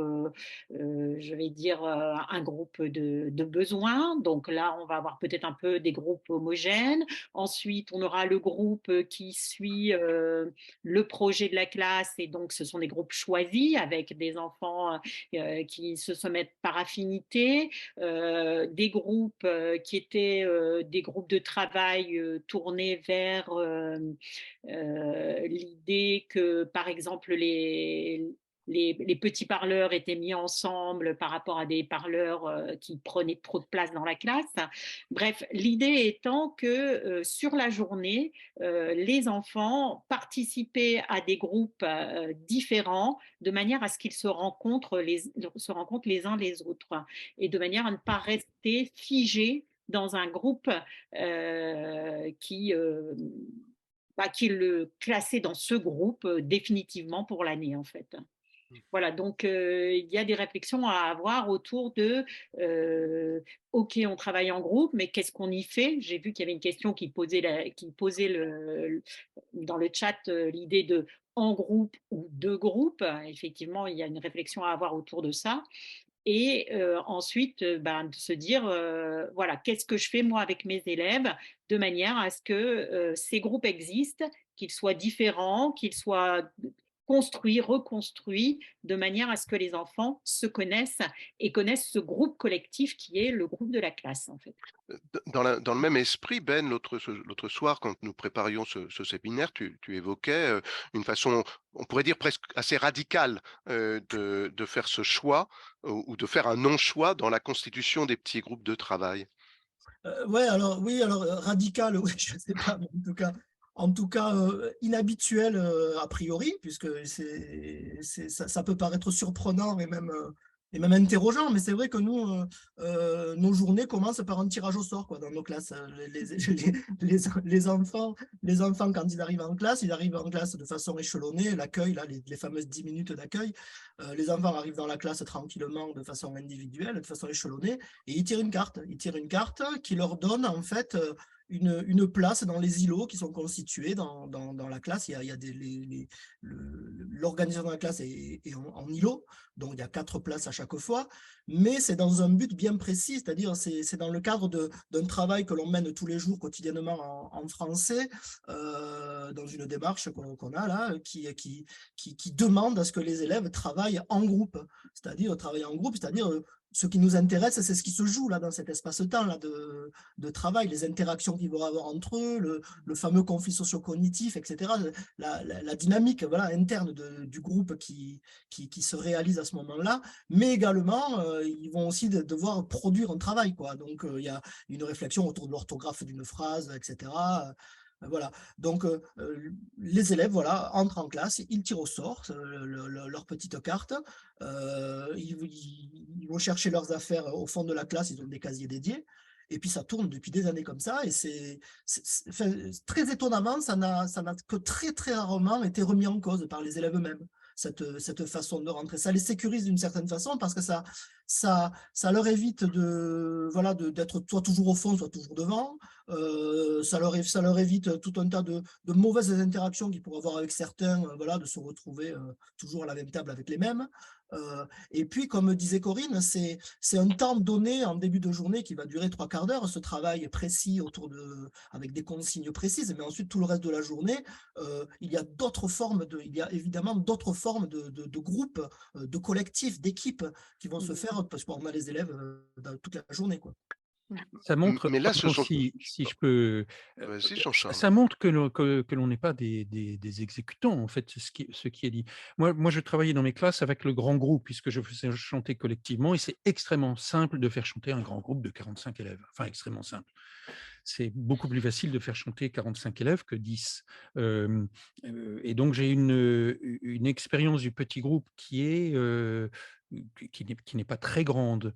je vais dire, un groupe de besoins. Donc là, on va avoir peut-être un peu des groupes homogènes. Ensuite, on aura le groupe qui suit le projet de la classe et donc ce sont des groupes choisis avec des enfants qui se mettent par affinité, des groupes qui étaient des groupes de travail tournés vers l'idée que, par exemple, les petits parleurs étaient mis ensemble par rapport à des parleurs qui prenaient trop de place dans la classe. Bref, l'idée étant que sur la journée, les enfants participaient à des groupes différents de manière à ce qu'ils se rencontrent les uns les autres et de manière à ne pas rester figés dans un groupe qui le classait dans ce groupe définitivement pour l'année en fait. Voilà, donc il y a des réflexions à avoir autour de OK, on travaille en groupe, mais qu'est-ce qu'on y fait? J'ai vu qu'il y avait une question qui posait dans le chat l'idée de en groupe ou de groupe. Effectivement, il y a une réflexion à avoir autour de ça. Et ensuite, de se dire, voilà, qu'est-ce que je fais moi avec mes élèves de manière à ce que ces groupes existent, qu'ils soient différents, qu'ils soient construits, reconstruits, de manière à ce que les enfants se connaissent et connaissent ce groupe collectif qui est le groupe de la classe, en fait. Dans le même esprit, Ben, l'autre soir, quand nous préparions ce séminaire, tu évoquais une façon, on pourrait dire presque assez radicale, de faire ce choix ou de faire un non-choix dans la constitution des petits groupes de travail. Ouais, alors oui, alors radical, oui, je sais pas, mais en tout cas inhabituel a priori, puisque ça peut paraître surprenant et même interrogeant, mais c'est vrai que nous, nos journées commencent par un tirage au sort quoi, dans nos classes. Les enfants, quand ils arrivent en classe de façon échelonnée, l'accueil, là, les fameuses 10 minutes d'accueil, les enfants arrivent dans la classe tranquillement, de façon individuelle, de façon échelonnée, et ils tirent une carte. Ils tirent une carte qui leur donne en fait une place dans les îlots qui sont constitués dans la classe. Il y a l'organisation de la classe est en îlots, donc il y a 4 places à chaque fois, mais c'est dans un but bien précis, c'est-à-dire c'est dans le cadre d'un travail que l'on mène tous les jours quotidiennement en français, dans une démarche qu'on a là, qui demande à ce que les élèves travaillent en groupe, c'est-à-dire travailler en groupe, c'est-à-dire ce qui nous intéresse, c'est ce qui se joue là dans cet espace-temps là de travail, les interactions qu'ils vont avoir entre eux, le fameux conflit socio-cognitif, etc. La dynamique voilà, interne du groupe qui se réalise à ce moment-là, mais également, ils vont aussi devoir produire un travail, quoi. Donc, il y a une réflexion autour de l'orthographe d'une phrase, etc. Voilà. Donc, les élèves voilà, entrent en classe, ils tirent au sort leur petite carte, ils vont chercher leurs affaires au fond de la classe, ils ont des casiers dédiés, et puis ça tourne depuis des années comme ça, et enfin, très étonnamment, ça n'a que très très rarement été remis en cause par les élèves eux-mêmes. Cette façon de rentrer. Ça les sécurise d'une certaine façon parce que ça leur évite d'être soit toujours au fond, soit toujours devant. Ça leur évite tout un tas de mauvaises interactions qu'ils pourraient avoir avec certains, de se retrouver toujours à la même table avec les mêmes. Et puis, comme disait Corinne, c'est un temps donné en début de journée qui va durer 3/4 d'heure, ce travail précis avec des consignes précises, mais ensuite tout le reste de la journée, il y a évidemment d'autres formes de groupes, de collectifs, d'équipes qui vont se faire parce qu'on a les élèves dans toute la journée, quoi. Ça montre, Mais là, ce pardon, sont... si je peux, Vas-y, Jean-Charles. ça montre que l'on n'est pas des exécutants, en fait, ce qui est dit. Moi, je travaillais dans mes classes avec le grand groupe, puisque je faisais chanter collectivement, et c'est extrêmement simple de faire chanter un grand groupe de 45 élèves. Enfin, extrêmement simple. C'est beaucoup plus facile de faire chanter 45 élèves que 10. Et donc, j'ai une expérience du petit groupe qui est... qui n'est pas très grande,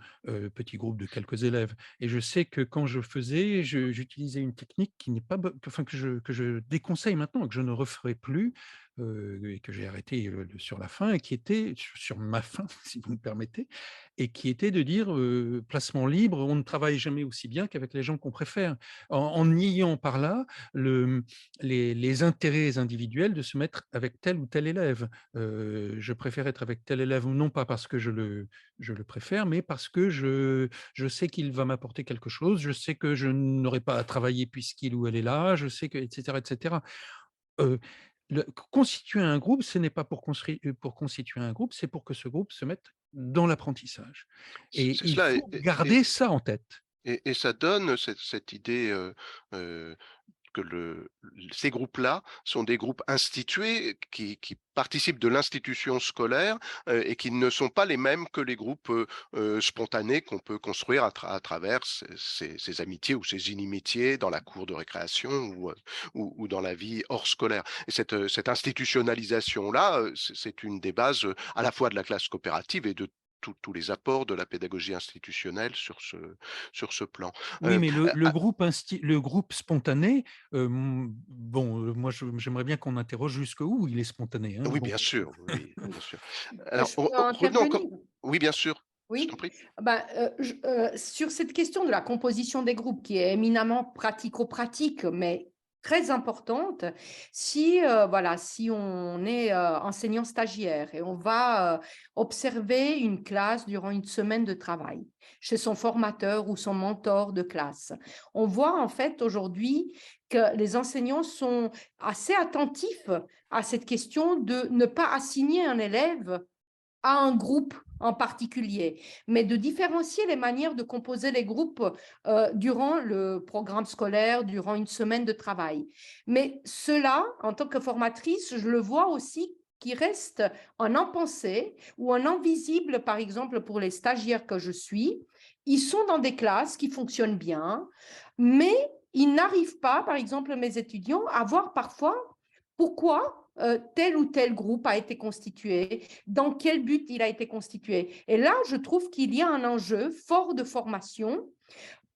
petit groupe de quelques élèves. Et je sais que quand je faisais, j'utilisais une technique qui n'est pas, enfin, que je déconseille maintenant, que je ne referai plus, et que j'ai arrêté sur la fin, et qui était sur ma fin, si vous me permettez, et qui était de dire placement libre, on ne travaille jamais aussi bien qu'avec les gens qu'on préfère, en niant par là les intérêts individuels de se mettre avec tel ou tel élève. Je préfère être avec tel élève, non pas parce que je le préfère, mais parce que je sais qu'il va m'apporter quelque chose, je sais que je n'aurai pas à travailler puisqu'il ou elle est là, je sais que, etc., etc. Euh, Constituer un groupe, ce n'est pas pour constituer un groupe, c'est pour que ce groupe se mette dans l'apprentissage. Et C'est il cela. faut garder ça en tête. Et ça donne cette idée que ces groupes-là sont des groupes institués qui participent de l'institution scolaire et qui ne sont pas les mêmes que les groupes spontanés qu'on peut construire à travers ces amitiés ou ces inimitiés dans la cour de récréation ou dans la vie hors scolaire. Et cette institutionnalisation-là, c'est une des bases à la fois de la classe coopérative et de tous les apports de la pédagogie institutionnelle sur ce plan. Oui, mais Ah, le groupe spontané, bon, moi, j'aimerais bien qu'on interroge jusqu'où il est spontané. Hein, oui, bon. bien sûr, oui, bien sûr. Alors, Je peux revenons encore. intervenir? Oui, bien sûr, je t'en Oui, prie. ben, sur cette question de la composition des groupes qui est éminemment pratico-pratique, mais très importante, voilà, si on est enseignant stagiaire et on va observer une classe durant une semaine de travail chez son formateur ou son mentor de classe, on voit en fait aujourd'hui que les enseignants sont assez attentifs à cette question de ne pas assigner un élève à un groupe en particulier, mais de différencier les manières de composer les groupes durant le programme scolaire, durant une semaine de travail. Mais cela, en tant que formatrice, je le vois aussi qui reste un impensé ou un invisible, par exemple, pour les stagiaires que je suis. Ils sont dans des classes qui fonctionnent bien, mais ils n'arrivent pas, par exemple, mes étudiants, à voir parfois pourquoi tel ou tel groupe a été constitué, dans quel but il a été constitué. Et là, je trouve qu'il y a un enjeu fort de formation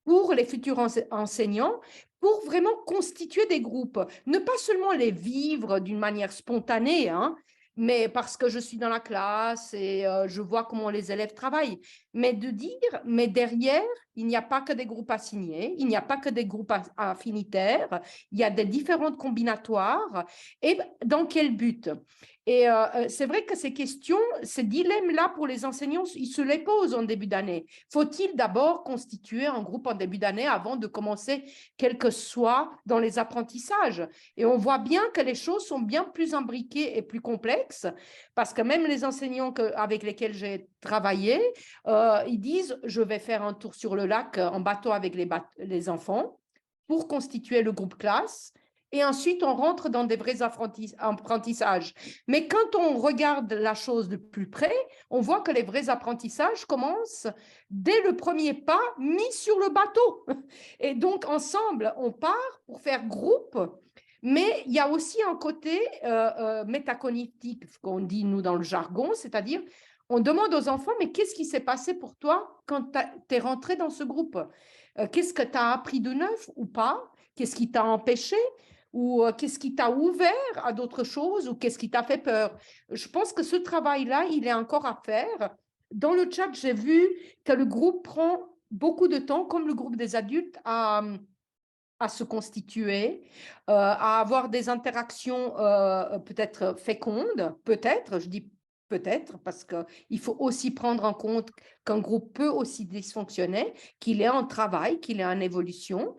pour les futurs enseignants, pour vraiment constituer des groupes, ne pas seulement les vivre d'une manière spontanée, hein, mais parce que je suis dans la classe et je vois comment les élèves travaillent, mais de dire, mais derrière, il n'y a pas que des groupes assignés, il n'y a pas que des groupes affinitaires, il y a des différentes combinatoires, et dans quel but? Et c'est vrai que ces questions, ces dilemmes-là pour les enseignants, ils se les posent en début d'année. Faut-il d'abord constituer un groupe en début d'année avant de commencer, quel que soit dans les apprentissages? Et on voit bien que les choses sont bien plus imbriquées et plus complexes, parce que même les enseignants avec lesquels j'ai travaillé, ils disent, je vais faire un tour sur le lac en bateau avec les enfants pour constituer le groupe classe. Et ensuite, on rentre dans des vrais apprentissages. Mais quand on regarde la chose de plus près, on voit que les vrais apprentissages commencent dès le premier pas mis sur le bateau. Et donc, ensemble, on part pour faire groupe. Mais il y a aussi un côté métacognitif qu'on dit, nous, dans le jargon, c'est-à-dire, on demande aux enfants, mais qu'est-ce qui s'est passé pour toi quand tu es rentré dans ce groupe? Qu'est-ce que tu as appris de neuf ou pas? Qu'est-ce qui t'a empêché? Ou qu'est-ce qui t'a ouvert à d'autres choses? Ou qu'est-ce qui t'a fait peur? Je pense que ce travail-là, il est encore à faire. Dans le chat, j'ai vu que le groupe prend beaucoup de temps, comme le groupe des adultes, à se constituer, à avoir des interactions peut-être fécondes, peut-être, je dis peut-être, parce qu'il faut aussi prendre en compte qu'un groupe peut aussi dysfonctionner, qu'il est en travail, qu'il est en évolution.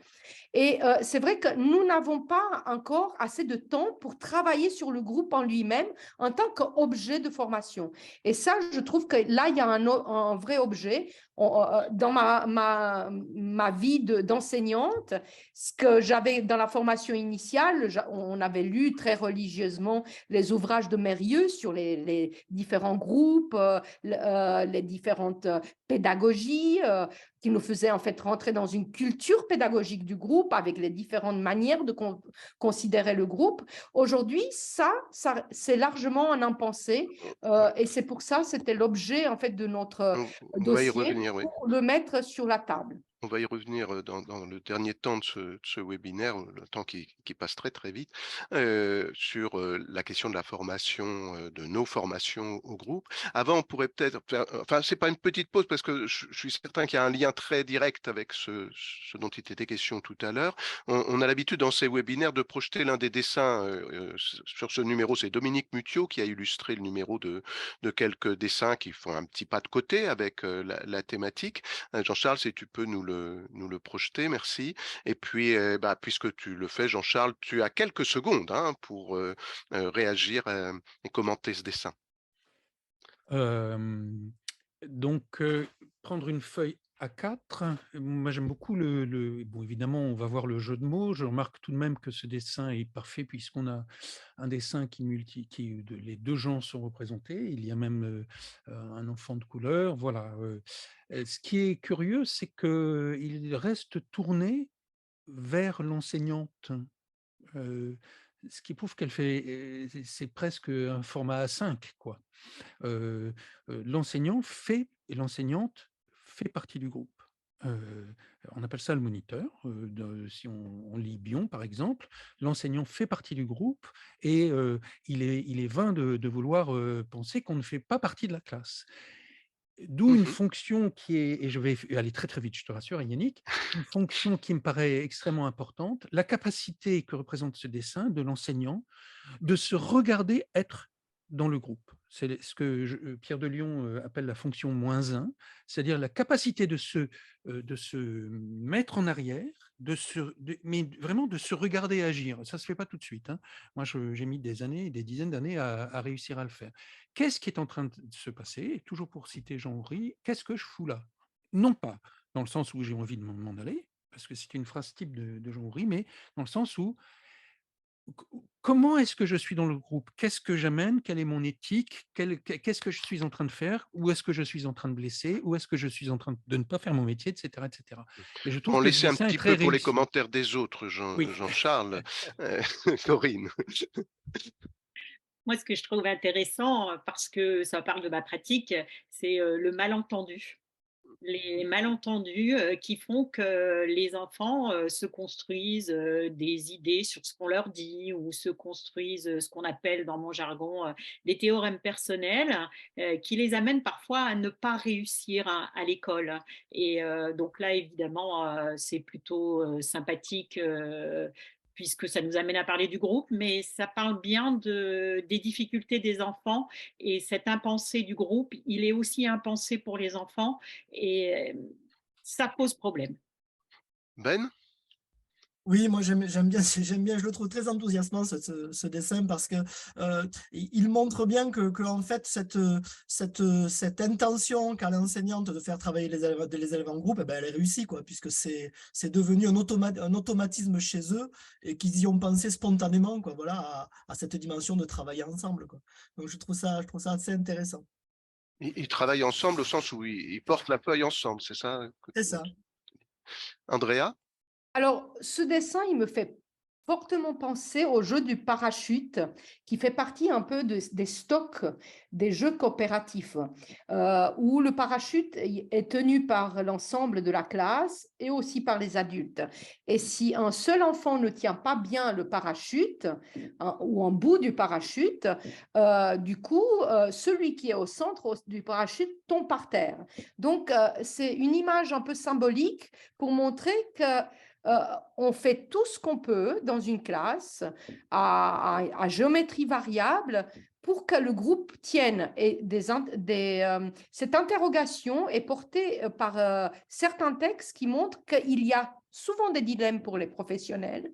Et c'est vrai que nous n'avons pas encore assez de temps pour travailler sur le groupe en lui-même en tant qu'objet de formation. Et ça, je trouve que là, il y a un vrai objet. Dans ma vie d'enseignante, ce que j'avais dans la formation initiale, on avait lu très religieusement les ouvrages de Mérieux sur les différents groupes, les différentes pédagogies, qui nous faisaient en fait rentrer dans une culture pédagogique du groupe avec les différentes manières de considérer le groupe. Aujourd'hui, ça c'est largement un impensé, et c'est pour ça c'était l'objet en fait de notre On va y dossier revenir, oui. pour le mettre sur la table. On va y revenir dans le dernier temps de ce webinaire, le temps qui passe très très vite, sur la question de la formation, de nos formations au groupe. Avant, on pourrait peut-être faire, enfin, c'est pas une petite pause parce que je suis certain qu'il y a un lien très direct avec ce dont il était question tout à l'heure. On a l'habitude dans ces webinaires de projeter l'un des dessins sur ce numéro. C'est Dominique Mutiot qui a illustré le numéro de quelques dessins qui font un petit pas de côté avec la thématique. Jean-Charles, si tu peux nous le projeter, merci. Et puis, puisque tu le fais, Jean-Charles, tu as quelques secondes hein, pour réagir et commenter ce dessin. Donc, prendre une feuille A4, moi j'aime beaucoup bon, évidemment, on va voir le jeu de mots. Je remarque tout de même que ce dessin est parfait puisqu'on a un dessin les deux gens sont représentés. Il y a même un enfant de couleur. Voilà. Ce qui est curieux, c'est qu'il reste tourné vers l'enseignante. Ce qui prouve qu'elle fait, c'est presque un format A5, quoi. L'enseignant et l'enseignante fait partie du groupe. On appelle ça le moniteur. Si on lit Bion, par exemple, l'enseignant fait partie du groupe et il est vain de vouloir penser qu'on ne fait pas partie de la classe. D'où une fonction qui est, et je vais aller très très vite, je te rassure Yannick, une fonction qui me paraît extrêmement importante, la capacité que représente ce dessin de l'enseignant de se regarder être dans le groupe. C'est ce que Pierre de Lion appelle la fonction -1, c'est-à-dire la capacité de se mettre en arrière, mais vraiment de se regarder agir. Ça ne se fait pas tout de suite. Hein. Moi, j'ai mis des années, des dizaines d'années à réussir à le faire. Qu'est-ce qui est en train de se passer? Et toujours pour citer Jean Houry, qu'est-ce que je fous là? Non pas dans le sens où j'ai envie de m'en aller, parce que c'est une phrase type de Jean Houry, mais dans le sens où comment est-ce que je suis dans le groupe? Qu'est-ce que j'amène? Quelle est mon éthique? Qu'est-ce que je suis en train de faire? Où est-ce que je suis en train de blesser? Où est-ce que je suis en train de ne pas faire mon métier, etc., etc. Et je trouve On que ce laissait un dessin est petit très peu pour les réussi. commentaires des autres, Oui. Jean-Charles. Corinne. Moi, ce que je trouve intéressant, parce que ça parle de ma pratique, c'est le malentendu. Les malentendus qui font que les enfants se construisent des idées sur ce qu'on leur dit ou se construisent ce qu'on appelle dans mon jargon des théorèmes personnels qui les amènent parfois à ne pas réussir à l'école. Et donc là, évidemment, c'est plutôt sympathique puisque ça nous amène à parler du groupe, mais ça parle bien des difficultés des enfants et cet impensé du groupe, il est aussi impensé pour les enfants et ça pose problème. Ben? Oui, moi j'aime bien, je le trouve très enthousiasmant ce dessin parce que il montre bien que en fait cette intention qu'a l'enseignante de faire travailler les élèves en groupe, eh ben, elle est réussie quoi, puisque c'est devenu un automatisme chez eux et qu'ils y ont pensé spontanément quoi, voilà, à cette dimension de travailler ensemble quoi. Donc je trouve ça assez intéressant. Ils travaillent ensemble au sens où ils portent la feuille ensemble, c'est ça? C'est ça. Andrea? Alors, ce dessin, il me fait fortement penser au jeu du parachute, qui fait partie un peu des stocks des jeux coopératifs, où le parachute est tenu par l'ensemble de la classe et aussi par les adultes. Et si un seul enfant ne tient pas bien le parachute ou un bout du parachute, du coup, celui qui est au centre du parachute tombe par terre. Donc, c'est une image un peu symbolique pour montrer que on fait tout ce qu'on peut dans une classe à géométrie variable pour que le groupe tienne. Et cette interrogation est portée par certains textes qui montrent qu'il y a souvent des dilemmes pour les professionnels,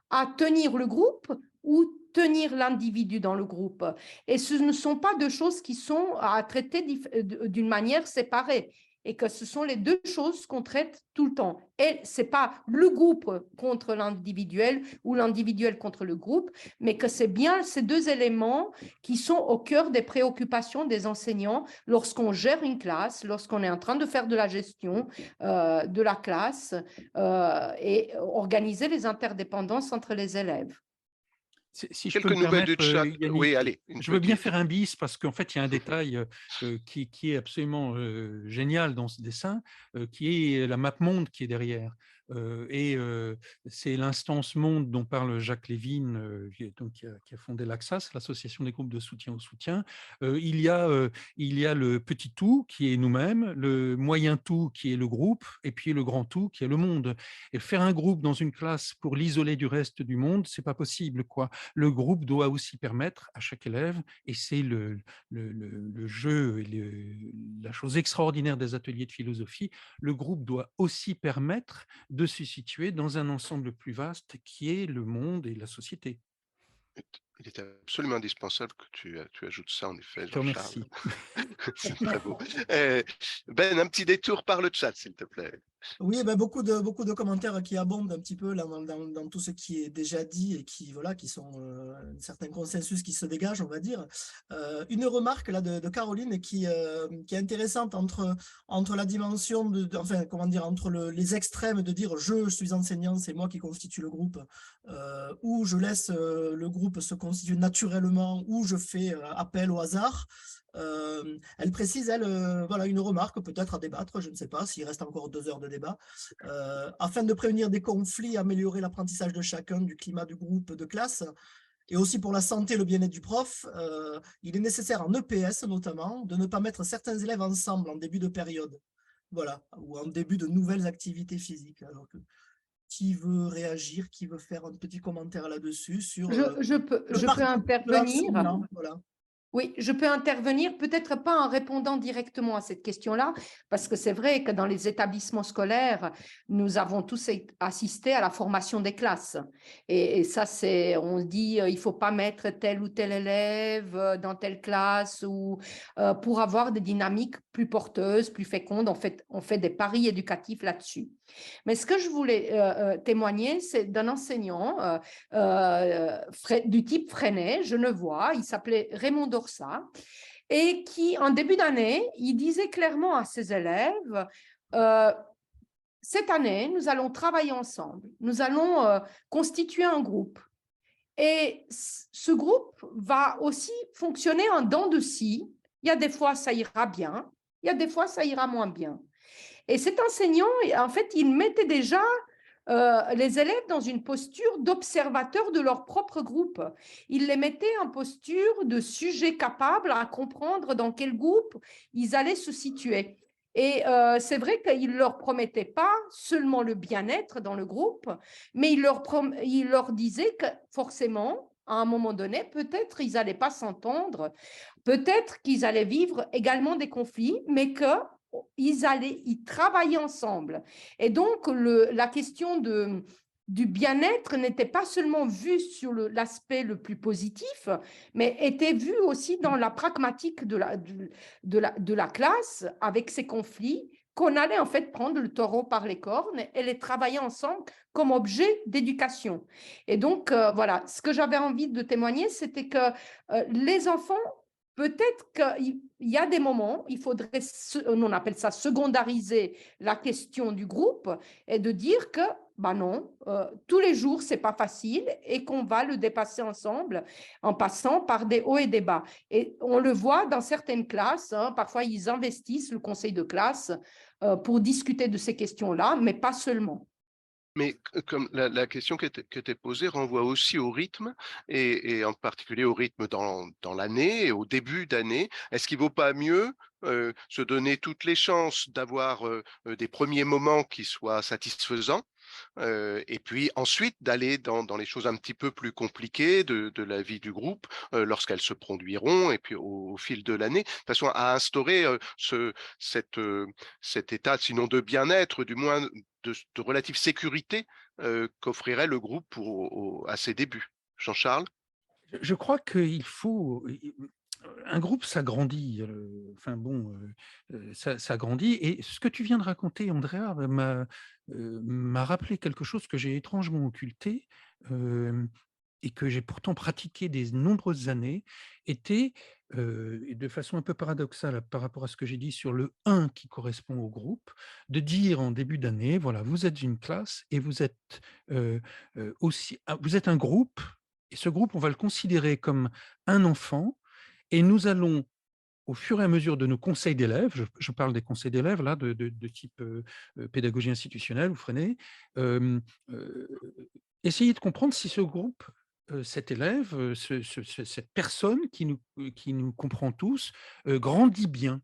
à tenir le groupe ou tenir l'individu dans le groupe. Et ce ne sont pas deux choses qui sont à traiter d'une manière séparée, et que ce sont les deux choses qu'on traite tout le temps. Et ce n'est pas le groupe contre l'individuel ou l'individuel contre le groupe, mais que c'est bien ces deux éléments qui sont au cœur des préoccupations des enseignants lorsqu'on gère une classe, lorsqu'on est en train de faire de la gestion de la classe et organiser les interdépendances entre les élèves. Si je peux Quelques me nouvelles du permettre, chat. Oui, Yannick, allez, une je veux bien petite. faire un bis parce qu'en fait, il y a un détail qui est absolument génial dans ce dessin, qui est la map monde qui est derrière. C'est l'instance monde dont parle Jacques Lévin, qui a fondé l'AXAS, l'Association des groupes de soutien au soutien. Il y a le petit tout qui est nous-mêmes, le moyen tout qui est le groupe, et puis le grand tout qui est le monde. Et faire un groupe dans une classe pour l'isoler du reste du monde, c'est pas possible, quoi. Le groupe doit aussi permettre à chaque élève, et c'est le jeu et la chose extraordinaire des ateliers de philosophie, le groupe doit aussi permettre de se situer dans un ensemble plus vaste qui est le monde et la société. Il est absolument indispensable que tu ajoutes ça, en effet, Je te Jean-Charles. remercie. C'est très beau. Ben, un petit détour par le chat, s'il te plaît. Oui, ben beaucoup de commentaires qui abondent un petit peu là, dans tout ce qui est déjà dit et qui, voilà, qui sont un certain consensus qui se dégage, on va dire. Une remarque là, de Caroline qui est intéressante entre la dimension enfin, comment dire, entre les extrêmes de dire je suis enseignant, c'est moi qui constitue le groupe, ou je laisse le groupe se constituer naturellement, ou je fais appel au hasard. Elle précise, voilà, une remarque peut-être à débattre, je ne sais pas s'il reste encore 2 heures de débat, afin de prévenir des conflits, améliorer l'apprentissage de chacun, du climat du groupe de classe, et aussi pour la santé et le bien-être du prof, il est nécessaire en EPS notamment de ne pas mettre certains élèves ensemble en début de période, voilà, ou en début de nouvelles activités physiques. Alors qui veut réagir, qui veut faire un petit commentaire là-dessus sur Je peux intervenir. Voilà. Oui, je peux intervenir, peut-être pas en répondant directement à cette question-là, parce que c'est vrai que dans les établissements scolaires, nous avons tous assisté à la formation des classes. Et ça, on dit, il faut pas mettre tel ou tel élève dans telle classe ou pour avoir des dynamiques plus porteuses, plus fécondes. On fait des paris éducatifs là-dessus. Mais ce que je voulais témoigner, c'est d'un enseignant du type Freinet, Genevois, il s'appelait Raymond Dorsat, et qui, en début d'année, il disait clairement à ses élèves, cette année, nous allons travailler ensemble, nous allons constituer un groupe. Et ce groupe va aussi fonctionner en dents de scie. Il y a des fois, ça ira bien, il y a des fois, ça ira moins bien. Et cet enseignant, en fait, il mettait déjà les élèves dans une posture d'observateur de leur propre groupe. Il les mettait en posture de sujets capables à comprendre dans quel groupe ils allaient se situer. Et c'est vrai qu'il ne leur promettait pas seulement le bien-être dans le groupe, mais il leur disait que forcément, à un moment donné, peut-être ils n'allaient pas s'entendre, peut-être qu'ils allaient vivre également des conflits, mais qu'ils allaient y travailler ensemble. Et donc, la question du bien-être n'était pas seulement vue sur l'aspect le plus positif, mais était vue aussi dans la pragmatique de la classe, avec ces conflits, qu'on allait en fait prendre le taureau par les cornes et les travailler ensemble comme objet d'éducation. Et donc, voilà, ce que j'avais envie de témoigner, c'était que les enfants, peut-être qu'il y a des moments, il faudrait, on appelle ça secondariser la question du groupe et de dire que, bah non, tous les jours, c'est pas facile et qu'on va le dépasser ensemble en passant par des hauts et des bas. Et on le voit dans certaines classes, hein, parfois ils investissent le conseil de classe pour discuter de ces questions-là, mais pas seulement. Mais comme la question qui était posée renvoie aussi au rythme, et en particulier au rythme dans l'année et au début d'année. Est-ce qu'il ne vaut pas mieux se donner toutes les chances d'avoir des premiers moments qui soient satisfaisants, et puis ensuite d'aller dans les choses un petit peu plus compliquées de la vie du groupe lorsqu'elles se produiront, et puis au fil de l'année, de façon à instaurer cet état, sinon de bien-être, du moins de relative sécurité qu'offrirait le groupe à ses débuts. Jean-Charles? Je crois qu'il faut un groupe, ça grandit, enfin bon, ça grandit et ce que tu viens de raconter, Andrea, m'a rappelé quelque chose que j'ai étrangement occulté, et que j'ai pourtant pratiqué des nombreuses années, était, et de façon un peu paradoxale par rapport à ce que j'ai dit sur le 1 qui correspond au groupe, de dire en début d'année: «Voilà, vous êtes une classe et vous êtes, vous êtes un groupe et ce groupe, on va le considérer comme un enfant et nous allons, au fur et à mesure de nos conseils d'élèves», je parle des conseils d'élèves là de type, pédagogie institutionnelle ou Freinet, hem, heu, essayer de comprendre si ce groupe, cet élève, cette personne qui nous comprend tous, grandit bien.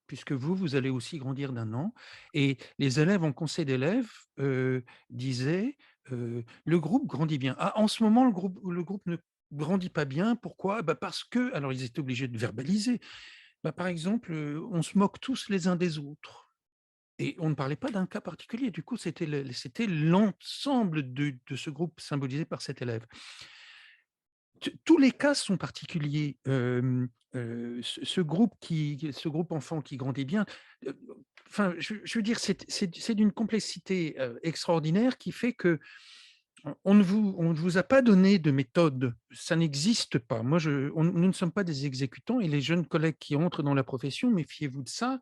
Puisque vous allez aussi grandir d'un an et les élèves en conseil d'élèves, disaient, «Le groupe grandit bien. Ah, en ce moment, le groupe ne grandit pas bien. Pourquoi? Bah, parce que» alors ils étaient obligés de verbaliser. Bah, par exemple, on se moque tous les uns des autres et on ne parlait pas d'un cas particulier. Du coup, c'était l'ensemble de ce groupe symbolisé par cet élève. Tous les cas sont particuliers. Ce groupe enfant qui grandit bien, heu, enfin, je veux dire, c'est d'une complexité, extraordinaire qui fait que on ne vous a pas donné de méthode. Ça n'existe pas. Moi, nous ne sommes pas des exécutants et les jeunes collègues qui entrent dans la profession, méfiez-vous de ça.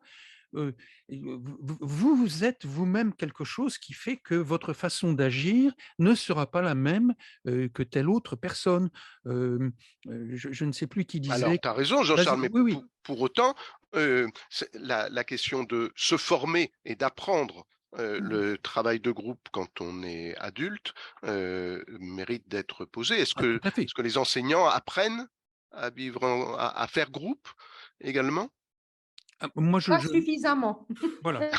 Heu, vous êtes vous-même quelque chose qui fait que votre façon d'agir ne sera pas la même, que telle autre personne. Hem, je ne sais plus qui Alors, disait tu as raison, vas-y, Jean-Charles, mais oui, oui. pour autant, c'est la question de se former et d'apprendre Mmh. le travail de groupe quand on est adulte mérite d'être posée. Ah, tout à fait. Est-ce que les enseignants apprennent à vivre, à faire groupe également? Ah, moi, Pas suffisamment. voilà.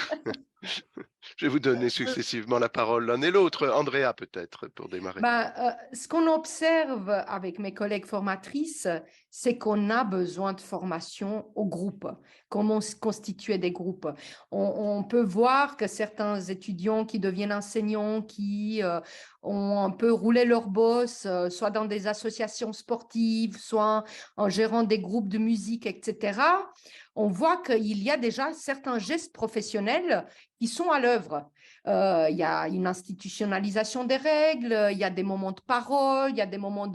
Je vais vous donner successivement la parole l'un et l'autre. Andrea, peut-être, pour démarrer. Ben, ce qu'on observe avec mes collègues formatrices, c'est qu'on a besoin de formation au groupe, comment se constituer des groupes. On peut voir que certains étudiants qui deviennent enseignants, qui ont un peu roulé leur bosse, soit dans des associations sportives, soit en gérant des groupes de musique, etc., on voit qu'il y a déjà certains gestes professionnels qui sont à l'œuvre. Il y a une institutionnalisation des règles, il y a des moments de parole, il y a des moments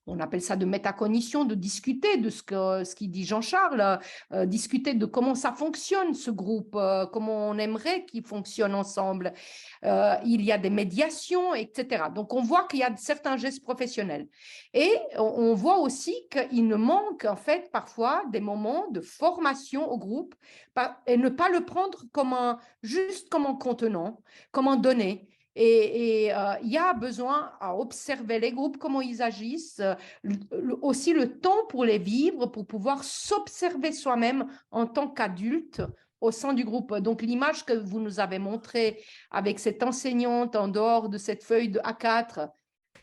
on appelle ça de métacognition, de discuter de ce qu'il dit Jean-Charles, discuter de comment ça fonctionne ce groupe, comment on aimerait qu'il fonctionne ensemble. Il y a des médiations, etc. Donc, on voit qu'il y a certains gestes professionnels. Et on voit aussi qu'il ne manque en fait parfois des moments de formation au groupe et ne pas le prendre juste comme un contenant, comme un donné. Et il y a besoin à observer les groupes, comment ils agissent, aussi le temps pour les vivre, pour pouvoir s'observer soi-même en tant qu'adulte au sein du groupe. Donc l'image que vous nous avez montrée avec cette enseignante en dehors de cette feuille de A4,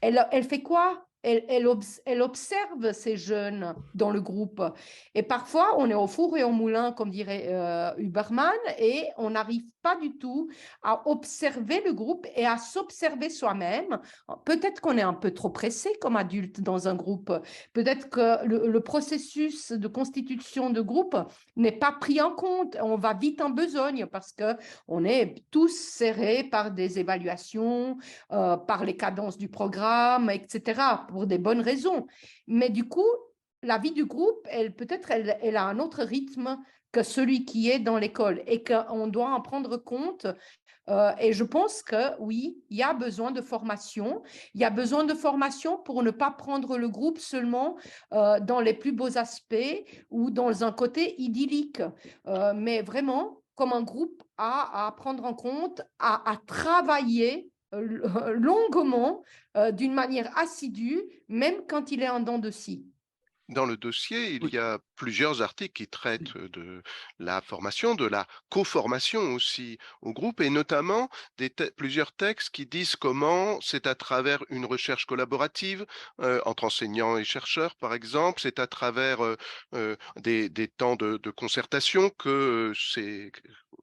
elle fait quoi? Elle observe ces jeunes dans le groupe. Et parfois, on est au four et au moulin, comme dirait Huberman, et on n'arrive pas du tout à observer le groupe et à s'observer soi-même. Peut-être qu'on est un peu trop pressé comme adulte dans un groupe. Peut-être que le processus de constitution de groupe n'est pas pris en compte. On va vite en besogne parce qu'on est tous serrés par des évaluations, par les cadences du programme, etc., pour des bonnes raisons. Mais du coup, la vie du groupe, elle a un autre rythme que celui qui est dans l'école et qu'on doit en prendre compte. Et je pense que oui, il y a besoin de formation. Il y a besoin de formation pour ne pas prendre le groupe seulement dans les plus beaux aspects ou dans un côté idyllique, mais vraiment comme un groupe à prendre en compte, à travailler longuement, d'une manière assidue, même quand il est en dents de scie. Dans le dossier, il Oui. y a plusieurs articles qui traitent de la formation, de la co-formation aussi au groupe et notamment plusieurs textes qui disent comment c'est à travers une recherche collaborative entre enseignants et chercheurs, par exemple, c'est à travers des temps de concertation que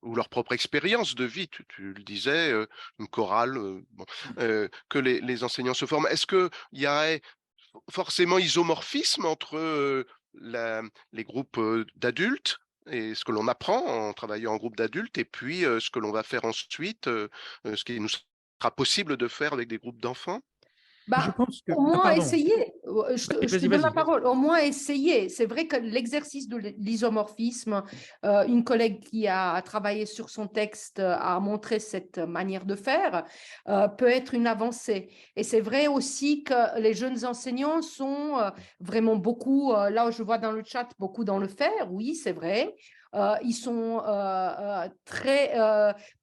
ou leur propre expérience de vie. Tu le disais, une chorale, que les enseignants se forment. Est-ce qu'il y aurait forcément isomorphisme entre les groupes d'adultes et ce que l'on apprend en travaillant en groupe d'adultes et puis ce que l'on va faire ensuite, ce qui nous sera possible de faire avec des groupes d'enfants? Je Ben, pense que au ah moins pardon, essayer. Je te vas-y, donne la vas-y, vas-y. parole. Au moins essayer. C'est vrai que l'exercice de l'isomorphisme, une collègue qui a travaillé sur son texte a montré cette manière de faire, peut être une avancée. Et c'est vrai aussi que les jeunes enseignants sont vraiment beaucoup, là où je vois dans le chat, beaucoup dans le faire. Oui, c'est vrai. Ils sont très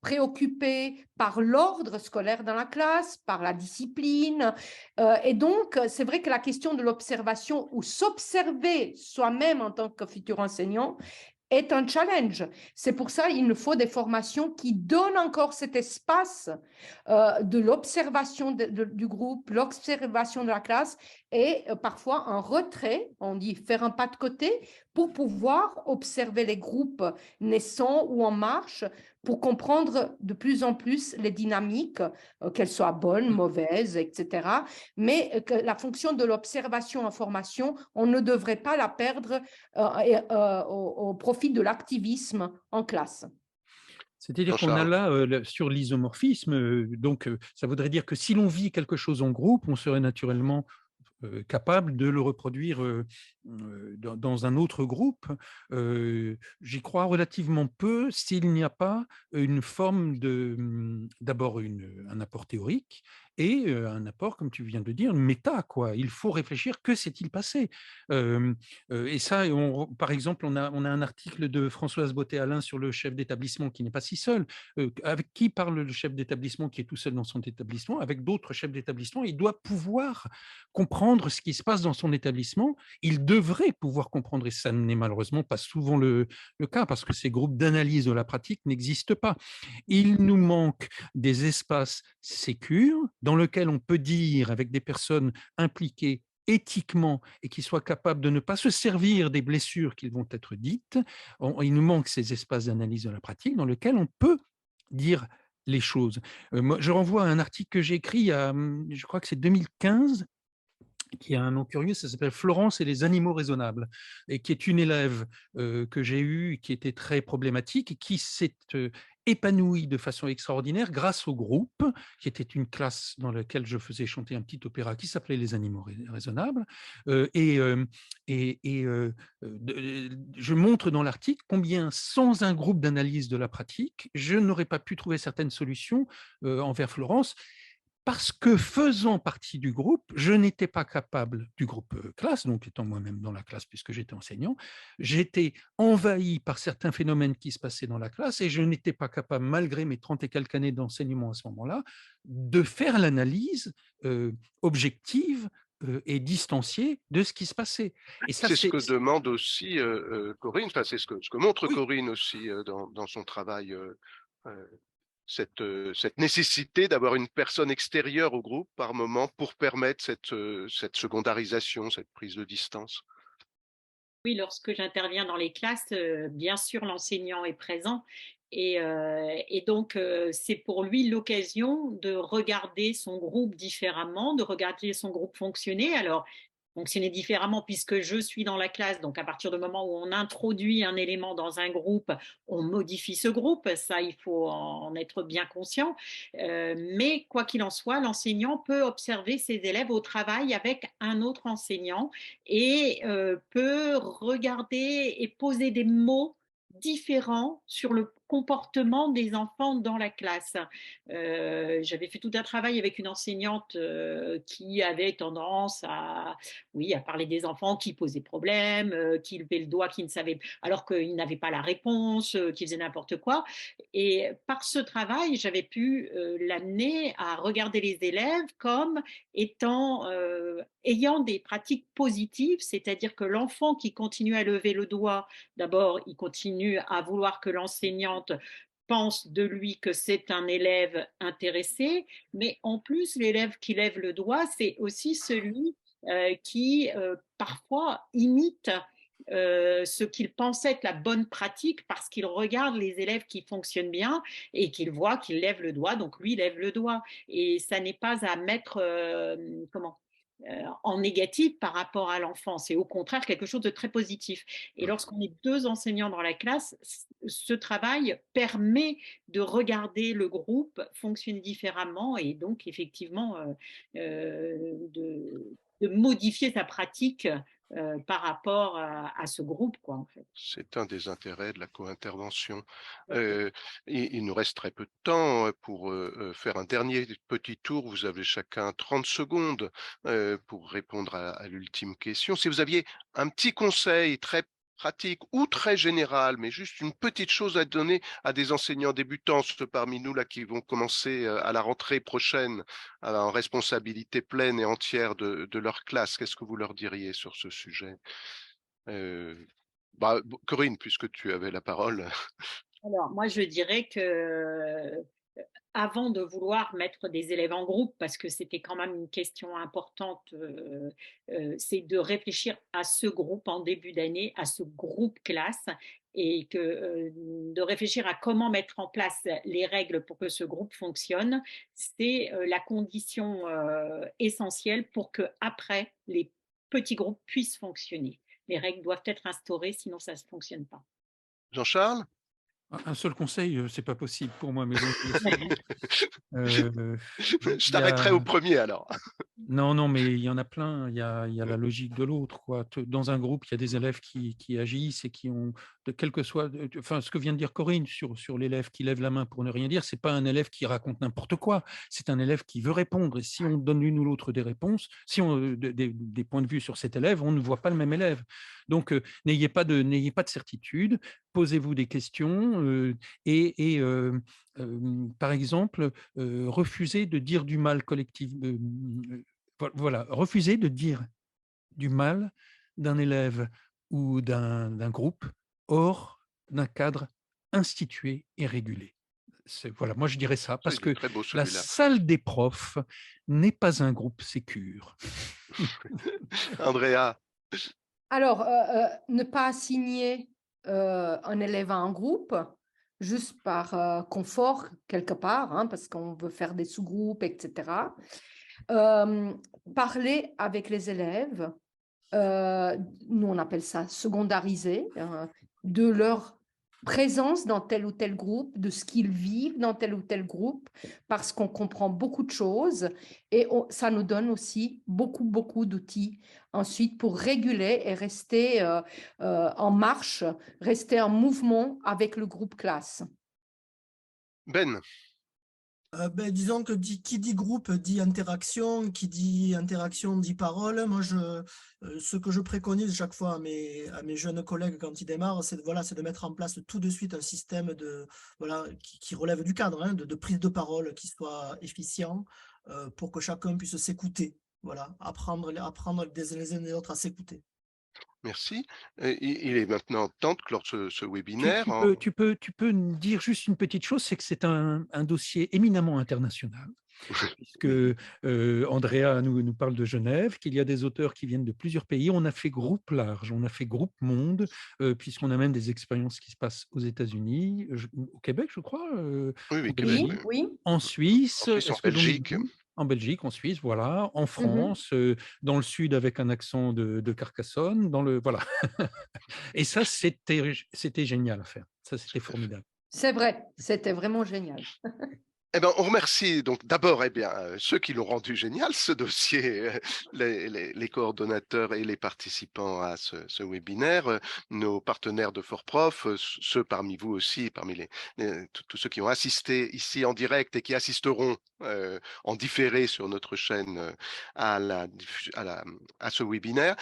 préoccupés par l'ordre scolaire dans la classe, par la discipline. Et donc, c'est vrai que la question de l'observation ou s'observer soi-même en tant que futur enseignant est un challenge. C'est pour ça qu'il nous faut des formations qui donnent encore cet espace de l'observation du groupe, l'observation de la classe et parfois un retrait, on dit faire un pas de côté pour pouvoir observer les groupes naissants ou en marche pour comprendre de plus en plus les dynamiques, qu'elles soient bonnes, mauvaises, etc. Mais que la fonction de l'observation en formation, on ne devrait pas la perdre au profit de l'activisme en classe. C'est-à-dire qu'on a Jean-Charles. là, sur l'isomorphisme, donc ça voudrait dire que si l'on vit quelque chose en groupe, on serait naturellement capable de le reproduire dans un autre groupe. J'y crois relativement peu s'il n'y a pas une forme d'abord un apport théorique et un apport, comme tu viens de dire, méta, quoi. Il faut réfléchir, que s'est-il passé? Et ça, par exemple, on a un article de Françoise Beauté-Alain sur le chef d'établissement qui n'est pas si seul. Avec qui parle le chef d'établissement qui est tout seul dans son établissement? Avec d'autres chefs d'établissement. Il doit pouvoir comprendre ce qui se passe dans son établissement. Il devrait pouvoir comprendre, et ça n'est malheureusement pas souvent le cas, parce que ces groupes d'analyse de la pratique n'existent pas. Il nous manque des espaces sécures dans lesquels on peut dire, avec des personnes impliquées éthiquement et qui soient capables de ne pas se servir des blessures qui vont être dites. Il nous manque ces espaces d'analyse de la pratique dans lesquels on peut dire les choses. Moi, je renvoie à un article que j'ai écrit, je crois que c'est 2015, qui a un nom curieux, ça s'appelle Florence et les animaux raisonnables, et qui est une élève que j'ai eue, qui était très problématique, et qui s'est épanouie de façon extraordinaire grâce au groupe, qui était une classe dans laquelle je faisais chanter un petit opéra qui s'appelait Les animaux raisonnables. Je montre dans l'article combien, sans un groupe d'analyse de la pratique, je n'aurais pas pu trouver certaines solutions envers Florence, parce que faisant partie du groupe, je n'étais pas capable, du groupe classe, donc étant moi-même dans la classe puisque j'étais enseignant, j'étais envahi par certains phénomènes qui se passaient dans la classe et je n'étais pas capable, malgré mes 30 et quelques années d'enseignement à ce moment-là, de faire l'analyse objective et distanciée de ce qui se passait. Et ça, C'est ce que demande aussi Corinne, enfin, c'est ce que montre oui. Corinne aussi dans son travail, cette nécessité d'avoir une personne extérieure au groupe par moment pour permettre cette secondarisation, cette prise de distance. Oui, lorsque j'interviens dans les classes, bien sûr, l'enseignant est présent et donc c'est pour lui l'occasion de regarder son groupe différemment, de regarder son groupe fonctionner. Alors, fonctionner différemment puisque je suis dans la classe, donc à partir du moment où on introduit un élément dans un groupe, on modifie ce groupe, ça il faut en être bien conscient. Mais quoi qu'il en soit, l'enseignant peut observer ses élèves au travail avec un autre enseignant et peut regarder et poser des mots différents sur le comportement des enfants dans la classe. J'avais fait tout un travail avec une enseignante qui avait tendance à, oui, à parler des enfants qui posaient problème, qui levaient le doigt, qui ne savaient, alors qu'ils n'avaient pas la réponse, qui faisaient n'importe quoi. Et par ce travail, j'avais pu l'amener à regarder les élèves comme étant, ayant des pratiques positives, c'est-à-dire que l'enfant qui continue à lever le doigt, d'abord, il continue à vouloir que l'enseignante pense de lui que c'est un élève intéressé, mais en plus, l'élève qui lève le doigt, c'est aussi celui qui parfois imite ce qu'il pensait être la bonne pratique parce qu'il regarde les élèves qui fonctionnent bien et qu'il voit qu'ils lèvent le doigt, donc lui lève le doigt. Et ça n'est pas à mettre en négatif par rapport à l'enfant, c'est au contraire quelque chose de très positif. Et lorsqu'on est deux enseignants dans la classe, ce travail permet de regarder le groupe fonctionner différemment et donc effectivement de modifier sa pratique par rapport à ce groupe, quoi, en fait. C'est un des intérêts de la co-intervention. Il nous reste très peu de temps pour faire un dernier petit tour. Vous avez chacun 30 secondes pour répondre à l'ultime question. Si vous aviez un petit conseil très pratique ou très général, mais juste une petite chose à donner à des enseignants débutants, ceux parmi nous là qui vont commencer à la rentrée prochaine en responsabilité pleine et entière de leur classe, qu'est-ce que vous leur diriez sur ce sujet? Corinne, puisque tu avais la parole. Alors, moi, je dirais que avant de vouloir mettre des élèves en groupe, parce que c'était quand même une question importante, c'est de réfléchir à ce groupe en début d'année, à ce groupe classe, et de réfléchir à comment mettre en place les règles pour que ce groupe fonctionne. C'est la condition essentielle pour que après les petits groupes puissent fonctionner. Les règles doivent être instaurées, sinon ça ne fonctionne pas. Jean-Charles? Un seul conseil, c'est pas possible pour moi, mais bon, je vais essayer. Je Il y t'arrêterai au a premier alors. Non, mais il y en a plein. Il y a la logique de l'autre, quoi. Dans un groupe, il y a des élèves qui agissent et qui ont, quel que soit, enfin, ce que vient de dire Corinne sur l'élève qui lève la main pour ne rien dire, c'est pas un élève qui raconte n'importe quoi. C'est un élève qui veut répondre. Et si on donne l'une ou l'autre des réponses, si on des points de vue sur cet élève, on ne voit pas le même élève. Donc, n'ayez pas de certitude. Posez-vous des questions et par exemple, refusez de dire du mal collectif. Voilà, refuser de dire du mal d'un élève ou d'un groupe hors d'un cadre institué et régulé. Voilà, moi je dirais ça, parce Il est que très beau la celui-là. salle des profs n'est pas un groupe sécure. Andrea? Alors, ne pas assigner un élève à un groupe, juste par confort quelque part, hein, parce qu'on veut faire des sous-groupes, etc. Parler avec les élèves, nous on appelle ça secondariser, de leur présence dans tel ou tel groupe, de ce qu'ils vivent dans tel ou tel groupe, parce qu'on comprend beaucoup de choses et ça nous donne aussi beaucoup d'outils ensuite pour réguler et rester en marche, rester en mouvement avec le groupe classe. Ben? Disons que qui dit groupe dit interaction, qui dit interaction dit parole. Moi, ce que je préconise chaque fois à mes jeunes collègues quand ils démarrent, c'est de mettre en place tout de suite un système qui relève du cadre, hein, de prise de parole qui soit efficient pour que chacun puisse s'écouter. Voilà, apprendre les uns et les autres à s'écouter. Merci. Il est maintenant temps de clore ce webinaire. Tu peux dire juste une petite chose, c'est que c'est un dossier éminemment international, puisque Andrea nous parle de Genève, qu'il y a des auteurs qui viennent de plusieurs pays. On a fait groupe large, on a fait groupe monde, puisqu'on a même des expériences qui se passent aux États-Unis, au Québec, je crois, Oui, en Québec, Oui, Belgique, oui. en Suisse, en est-ce que j'en Belgique. oublie? En Belgique, en Suisse, voilà, en France, dans le sud avec un accent de Carcassonne, voilà. Et ça, c'était génial à faire. Ça, c'était formidable. C'est vrai, c'était vraiment génial. Eh ben, on remercie donc d'abord ceux qui l'ont rendu génial, ce dossier, les coordonnateurs et les participants à ce webinaire, nos partenaires de ForProf, ceux parmi vous aussi, parmi tous ceux qui ont assisté ici en direct et qui assisteront en différé sur notre chaîne à ce webinaire.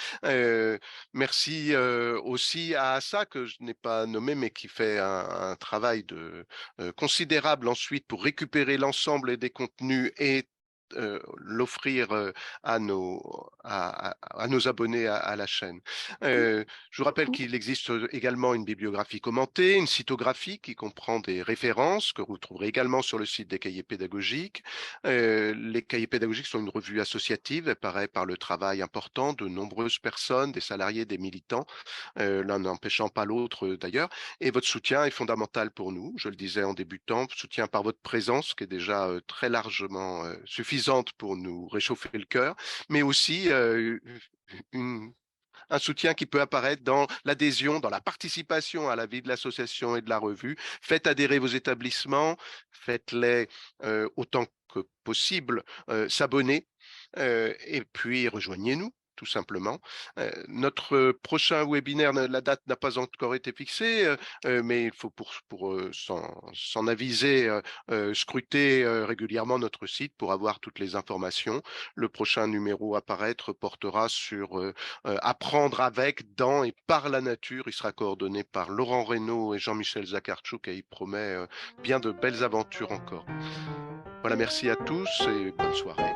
Merci aussi à Assa, que je n'ai pas nommé, mais qui fait un travail considérable ensuite pour récupérer l'ensemble des contenus et l'offrir à nos abonnés à la chaîne. Je vous rappelle qu'il existe également une bibliographie commentée, une cytographie qui comprend des références que vous trouverez également sur le site des cahiers pédagogiques. Les cahiers pédagogiques sont une revue associative, elle paraît par le travail important de nombreuses personnes, des salariés, des militants, l'un n'empêchant pas l'autre d'ailleurs. Et votre soutien est fondamental pour nous, je le disais en débutant, soutien par votre présence qui est déjà très largement suffisante pour nous réchauffer le cœur, mais aussi un soutien qui peut apparaître dans l'adhésion, dans la participation à la vie de l'association et de la revue. Faites adhérer vos établissements, faites-les autant que possible s'abonner et puis rejoignez-nous tout simplement. Notre prochain webinaire, la date n'a pas encore été fixée, mais il faut pour s'en aviser, scruter régulièrement notre site pour avoir toutes les informations. Le prochain numéro à paraître portera sur apprendre avec, dans et par la nature. Il sera coordonné par Laurent Reynaud et Jean-Michel Zakhartchouk et il promet bien de belles aventures encore. Voilà, merci à tous et bonne soirée.